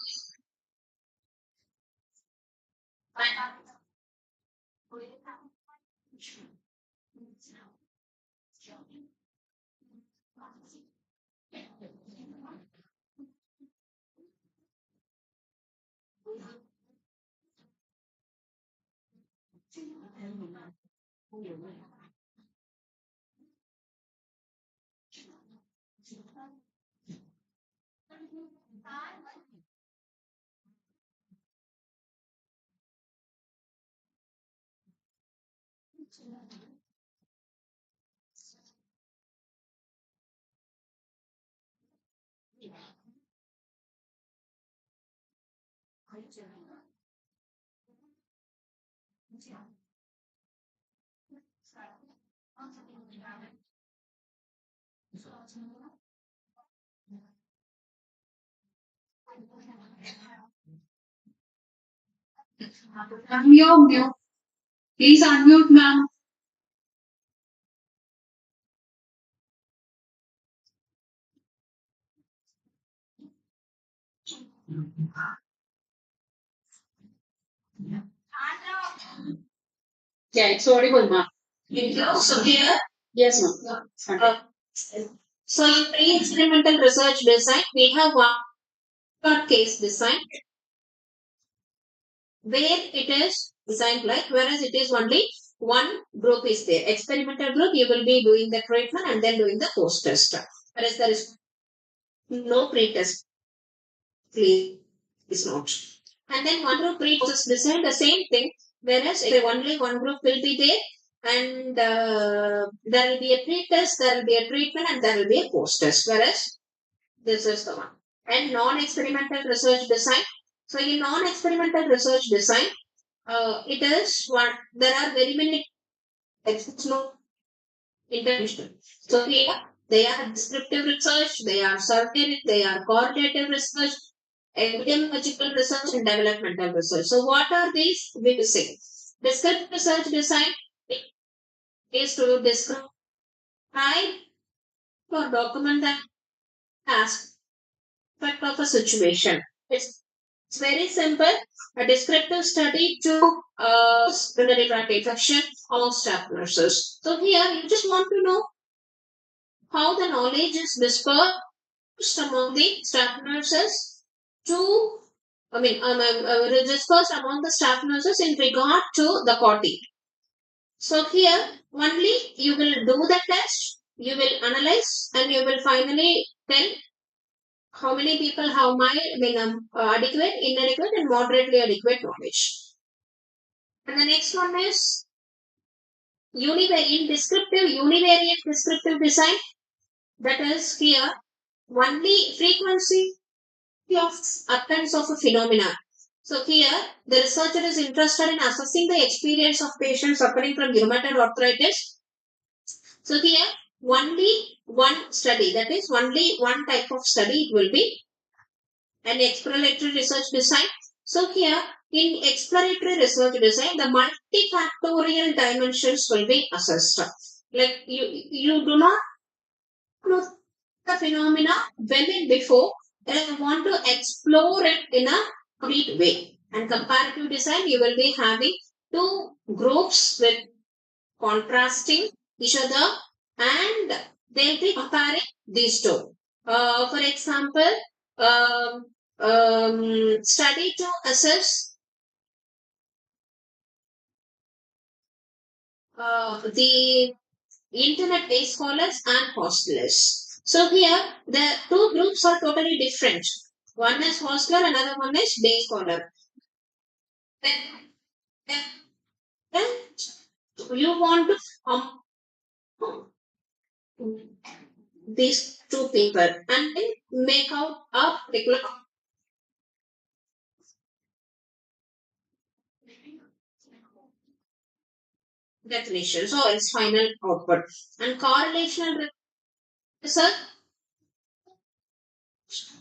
Mute. Please unmute, ma'am. Yeah, it's audible, ma'am. So here, Yes, ma'am. uh, so in pre-experimental research design, we have one short case design where it is designed like, whereas it is only one group is there. Experimental group, you will be doing the treatment and then doing the post-test. Whereas there is no pre-test, please not. And then one group pre-test design, the same thing, whereas only one group will be there and there will be a pre-test, there will be a treatment and there will be a post-test. Whereas this is the one. And non-experimental research design. So in non-experimental research design, it is one. There are very many types. No intervention. So here they are descriptive research, they are survey, they are coordinative research, epidemiological research, and developmental research. So what are these? We will see. Descriptive research design is to describe or document the aspect of a situation. It's very simple. A descriptive study to urinary tract infection among staff nurses. So here you just want to know how the knowledge is dispersed among the staff nurses to, dispersed among the staff nurses in regard to the COTI. So here only you will do the test, you will analyze, and you will finally tell how many people have adequate, inadequate, and moderately adequate knowledge. And the next one is univariate descriptive design. That is here only frequency of occurrence of a phenomena. So here the researcher is interested in assessing the experience of patients suffering from rheumatoid arthritis. So here only one study, that is only one type of study it will be an exploratory research design. So here in exploratory research design, the multifactorial dimensions will be assessed. Like you do not know the phenomena well before, and you want to explore it in a complete way. And comparative design, you will be having two groups with contrasting each other and they'll be comparing these two. For example, study to assess the internet day scholars and hostelers. So here the two groups are totally different. One is hostler, another one is day scholar. Then you want to these two people and then make out a particular definition. So it's final output. And correlational research.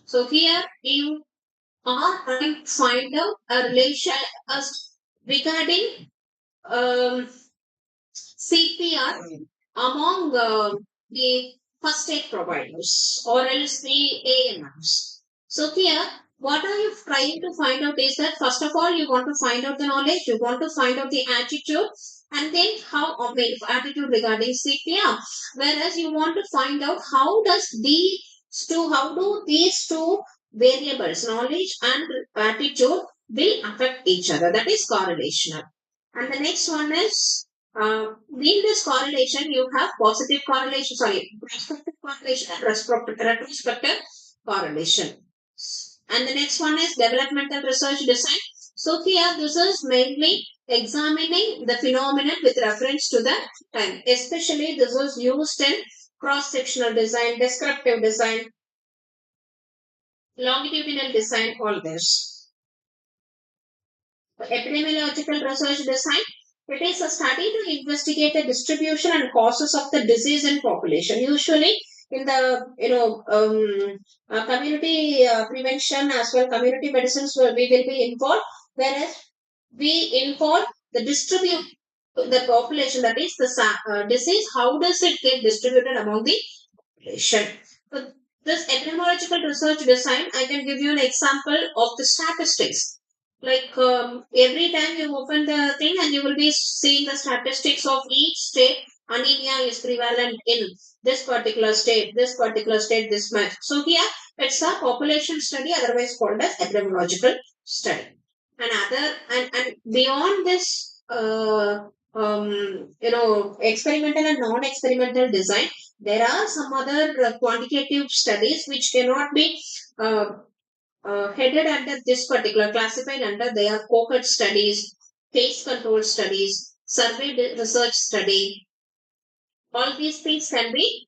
So here you are trying to find out a relation regarding CPR among the first aid providers or else the AMRs. So here, what are you trying to find out is that first of all, you want to find out the knowledge, you want to find out the attitude, and then attitude regarding CPR. Whereas you want to find out how do these two variables, knowledge and attitude, will affect each other. That is correlational. And the next one is in this correlation, you have prospective correlation and retrospective correlation. And the next one is developmental research design. So here, this is mainly examining the phenomenon with reference to the time. Especially, this is used in cross-sectional design, descriptive design, longitudinal design, all this. epidemiological research design. It is a study to investigate the distribution and causes of the disease in population. Usually, in the community prevention as well, community medicines we will be involved. Whereas we involve the distribute the population, that is the disease. How does it get distributed among the population? So this epidemiological research design, I can give you an example of the statistics. Like every time you open the thing and you will be seeing the statistics of each state. Anemia is prevalent in this particular state, this much. So here it's a population study, otherwise called as epidemiological study. And and beyond this, experimental and non-experimental design, there are some other quantitative studies which cannot be uh, headed under this particular, classified under their cohort studies, case control studies, survey research study. All these things can be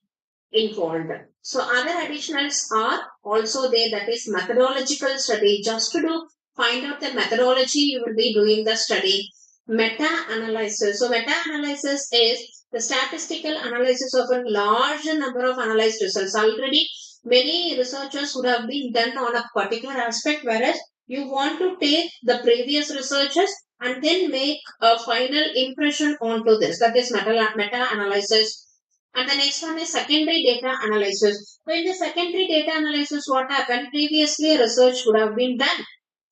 involved. So other additionals are also there, that is methodological study. Just to do find out the methodology, you will be doing the study. Meta-analysis. So meta-analysis is the statistical analysis of a large number of analyzed results. Already many researchers would have been done on a particular aspect, whereas you want to take the previous researches and then make a final impression onto this. That is meta-analysis. And the next one is secondary data analysis. So in the secondary data analysis, what happened? Previously, research would have been done,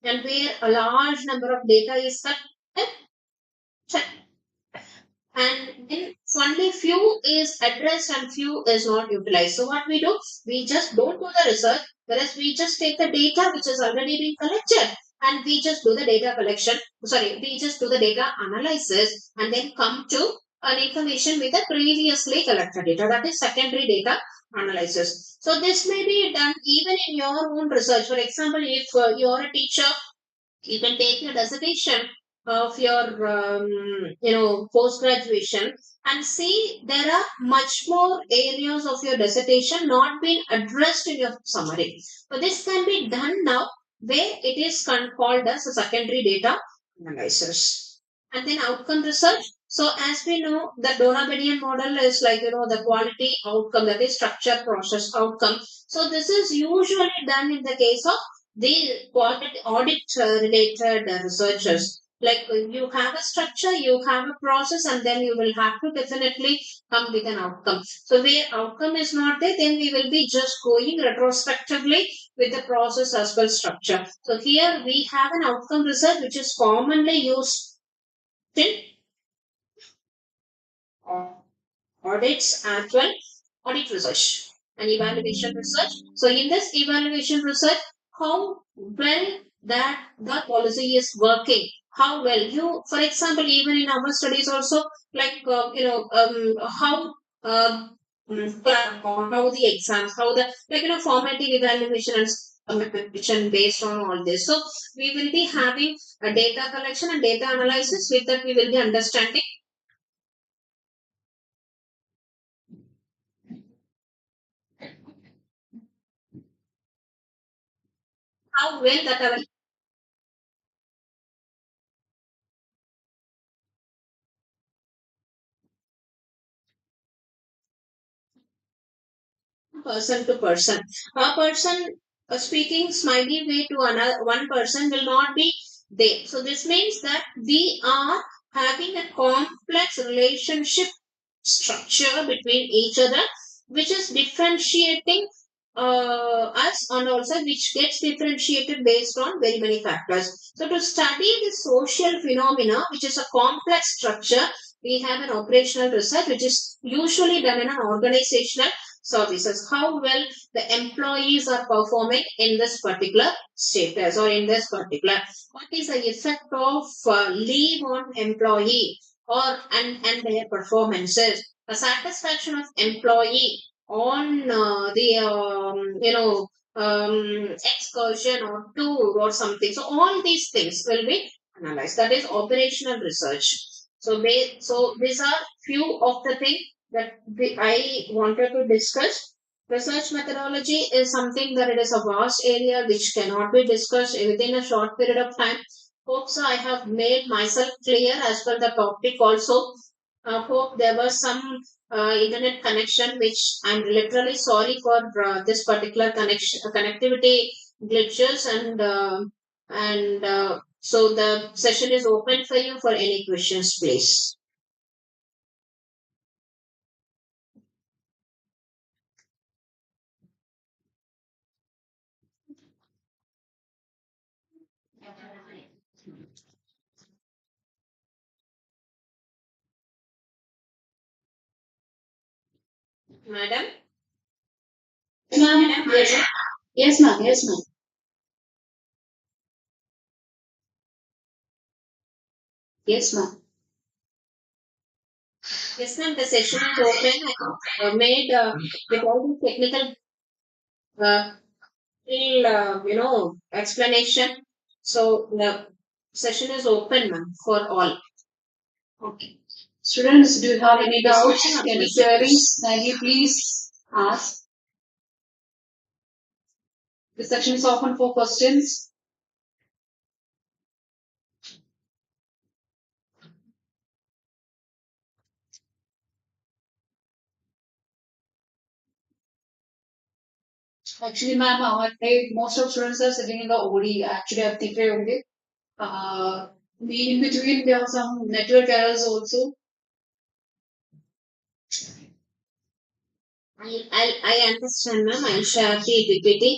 and where a large number of data is collected, and then only few is addressed and few is not utilized. So what we do? We just don't do the research, whereas we just take the data which has already been collected and we just do the data collection. Sorry, we just do the data analysis and then come to an information with the previously collected data. That is secondary data analysis. So this may be done even in your own research. For example, if you are a teacher, you can take your dissertation of your post graduation and see there are much more areas of your dissertation not being addressed in your summary. So this can be done now, where it is called as a secondary data analysis. And then outcome research. So as we know, the Donabedian model is like, the quality outcome, that is structure, process, outcome. So this is usually done in the case of the audit related researchers. Like you have a structure, you have a process, and then you will have to definitely come with an outcome. So where outcome is not there, then we will be just going retrospectively with the process as well structure. So here we have an outcome research which is commonly used in audits as well, audit research and evaluation research. So in this evaluation research, how well that the policy is working, how well you, for example, even in our studies also, like how how the exams, how the formative evaluation and based on all this. So we will be having a data collection and data analysis. With that, we will be understanding how well that our person to person. A person speaking smiley way to another one person will not be there. So this means that we are having a complex relationship structure between each other, which is differentiating us, and also which gets differentiated based on very many factors. So to study the social phenomena, which is a complex structure, we have an operational research which is usually done in an organizational services. How well the employees are performing in this particular status or in this particular. What is the effect of leave on employee or and their performances? The satisfaction of employee on the excursion or tour or something. So all these things will be analyzed. That is operational research. So these are few of the things that I wanted to discuss. Research methodology is something that it is a vast area which cannot be discussed within a short period of time. Hope so. I have made myself clear as per the topic also. Hope there was some internet connection, which I'm literally sorry for this particular connection connectivity glitches, and so the session is open for you for any questions, please. Madam? Ma'am, yes, yes, ma'am, yes, ma'am. Yes, ma'am. Yes, ma'am. The session is open. I made with all the technical uh, explanation. So the session is open, ma'am, for all. Okay. Students, do you have any doubts, Discussion or any questions? queries? Kindly please ask. The section is open for questions. Actually, ma'am, most of students are sitting in the OD. Actually, I think they only. In between, there are some network errors also. I understand, ma'am. I'll share the PPT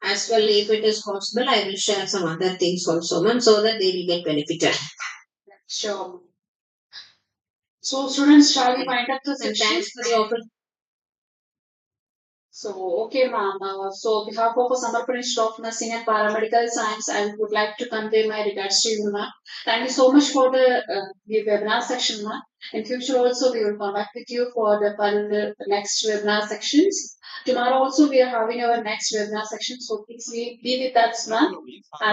as well. If it is possible, I will share some other things also, ma'am, so that they will get benefited. Sure. So, students, shall we wind up the And section? thanks for the opportunity. So, okay, ma'am. So, on behalf of Samarpan Institute of Nursing and Paramedical Science, I would like to convey my regards to you, ma'am. Thank you so much for the webinar section, ma'am. In future, also, we will contact with you for the next webinar sections. Tomorrow, also, we are having our next webinar section. So, please be with us, ma'am.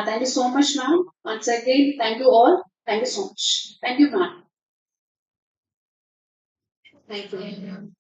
Thank you so much, ma'am. Once again, thank you all. Thank you so much. Thank you, ma'am. Thank you.